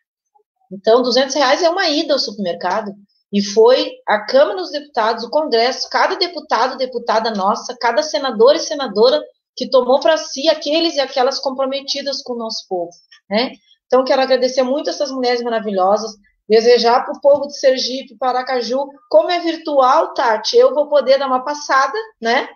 Então, R$200 é uma ida ao supermercado. E foi a Câmara dos Deputados, o Congresso, cada deputado, deputada nossa, cada senador e senadora que tomou para si aqueles e aquelas comprometidas com o nosso povo, né? Então, quero agradecer muito essas mulheres maravilhosas, desejar para o povo de Sergipe, Paracaju, como é virtual, Tati, eu vou poder dar uma passada, né?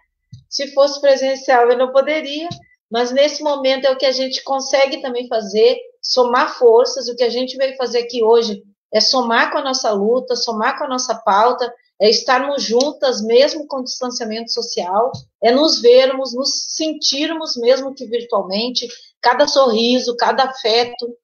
Se fosse presencial, eu não poderia, mas nesse momento é o que a gente consegue também fazer, somar forças. O que a gente veio fazer aqui hoje é somar com a nossa luta, somar com a nossa pauta, é estarmos juntas, mesmo com distanciamento social, é nos vermos, nos sentirmos, mesmo que virtualmente, cada sorriso, cada afeto,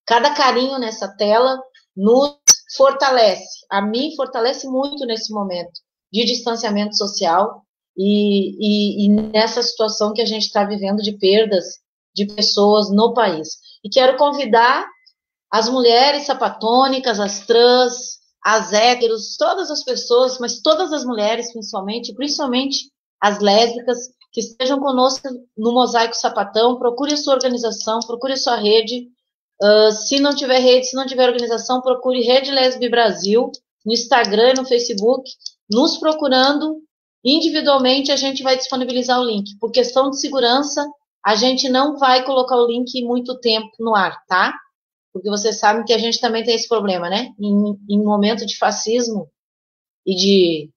cada carinho nessa tela nos fortalece. A mim fortalece muito nesse momento de distanciamento social e nessa situação que a gente está vivendo de perdas de pessoas no país. E quero convidar as mulheres sapatônicas, as trans, as héteros, todas as pessoas, mas todas as mulheres principalmente as lésbicas, que estejam conosco no Mosaico Sapatão. Procure a sua organização, procure a sua rede. Se não tiver rede, se não tiver organização, procure Rede Lesbi Brasil, no Instagram e no Facebook. Nos procurando individualmente, a gente vai disponibilizar o link. Por questão de segurança, a gente não vai colocar o link muito tempo no ar, tá? Porque vocês sabem que a gente também tem esse problema, né? Em momento de fascismo e de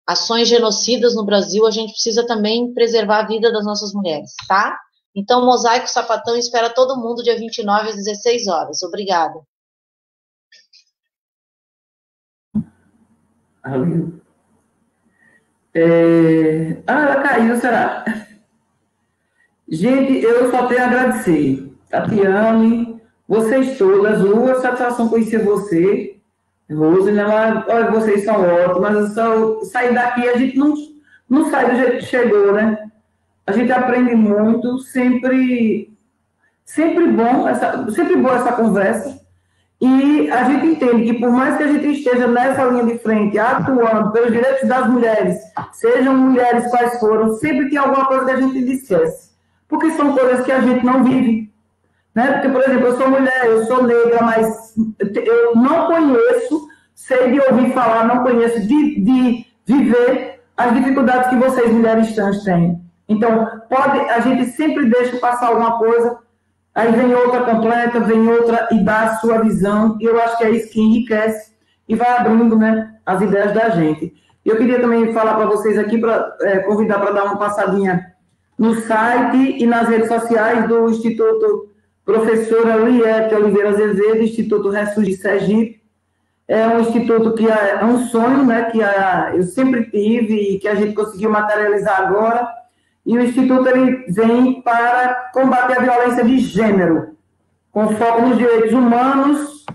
ações genocidas no Brasil, a gente precisa também preservar a vida das nossas mulheres, tá? Então, Mosaico Sapatão espera todo mundo dia 29 às 16 horas. Obrigada. Ela caiu, será? Gente, eu só tenho a agradecer. Tatiane, vocês todas, Lu, satisfação conhecer você. Rose, né? Olha, vocês são ótimas, só sair daqui, a gente não sai do jeito que chegou, né? A gente aprende muito, sempre boa essa conversa, e a gente entende que por mais que a gente esteja nessa linha de frente, atuando pelos direitos das mulheres, sejam mulheres quais foram, sempre tem alguma coisa que a gente esquece, porque são coisas que a gente não vive, né? Porque, por exemplo, eu sou mulher, eu sou negra, mas eu não conheço, sei de ouvir falar, não conheço de viver as dificuldades que vocês, mulheres trans, têm. Então, a gente sempre deixa passar alguma coisa, aí vem outra completa, vem outra e dá a sua visão, e eu acho que é isso que enriquece e vai abrindo, né, as ideias da gente. Eu queria também falar para vocês aqui, convidar para dar uma passadinha no site e nas redes sociais do Instituto Professora Liette Oliveira Azevedo, Instituto Ressurge Sergipe. É um instituto que é um sonho, né, que eu sempre tive e que a gente conseguiu materializar agora. E o Instituto ele vem para combater a violência de gênero, com foco nos direitos humanos,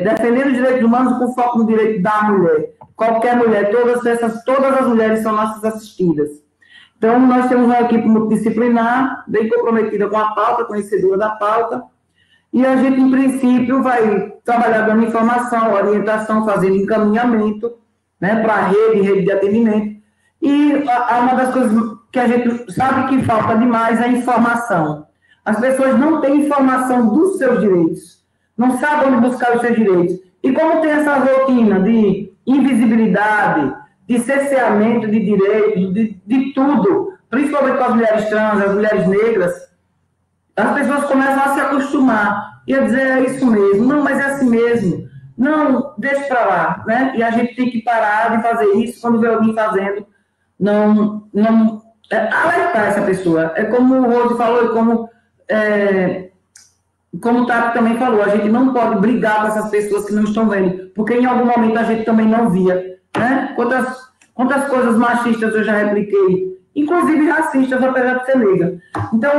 defendendo os direitos humanos com foco no direito da mulher. Qualquer mulher, todas as mulheres são nossas assistidas. Então, nós temos uma equipe multidisciplinar, bem comprometida com a pauta, conhecedora da pauta, e a gente, em princípio, vai trabalhar dando informação, orientação, fazendo encaminhamento, né, para a rede de atendimento. E uma das coisas que a gente sabe que falta demais é a informação. As pessoas não têm informação dos seus direitos, não sabem onde buscar os seus direitos. E como tem essa rotina de invisibilidade, de cerceamento de direitos, de tudo, principalmente com as mulheres trans, as mulheres negras, as pessoas começam a se acostumar e a dizer, é isso mesmo, não, mas é assim mesmo, não, deixa para lá, né? E a gente tem que parar de fazer isso quando vê alguém fazendo, não alertar essa pessoa. É como o Rose falou e como o Tato também falou, a gente não pode brigar com essas pessoas que não estão vendo, porque em algum momento a gente também não via, né? Quantas coisas machistas eu já repliquei, inclusive racistas, apesar de ser negra. Então,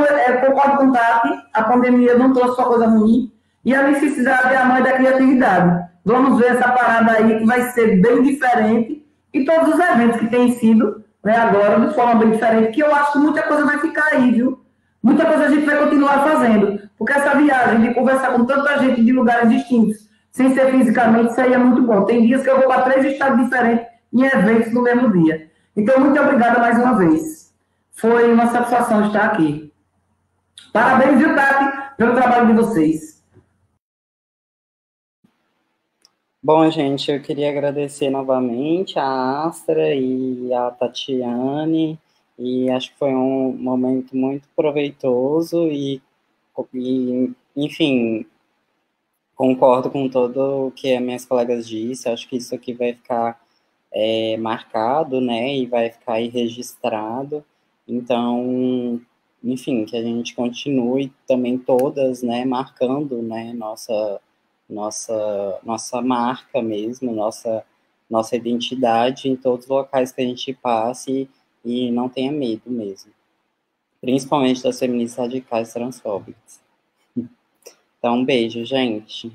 concordo com o Tati, a pandemia não trouxe só coisa ruim, e a necessidade é a mãe da criatividade. Vamos ver essa parada aí, que vai ser bem diferente, e todos os eventos que têm sido, né, agora, de forma bem diferente, que eu acho que muita coisa vai ficar aí, viu? Muita coisa a gente vai continuar fazendo, porque essa viagem de conversar com tanta gente de lugares distintos, sem ser fisicamente, isso aí é muito bom. Tem dias que eu vou para 3 estados diferentes em eventos no mesmo dia. Então, muito obrigada mais uma vez. Foi uma satisfação estar aqui. Parabéns, viu, Tati, pelo trabalho de vocês. Bom, gente, eu queria agradecer novamente a Astra e a Tatiane, e acho que foi um momento muito proveitoso e enfim, Concordo com tudo o que as minhas colegas disse, acho que isso aqui vai ficar marcado, né, e vai ficar aí registrado, então, enfim, que a gente continue também todas, né, marcando, né, nossa marca mesmo, nossa identidade em todos os locais que a gente passe e não tenha medo mesmo, principalmente das feministas radicais transfóbicas. Então, um beijo, gente.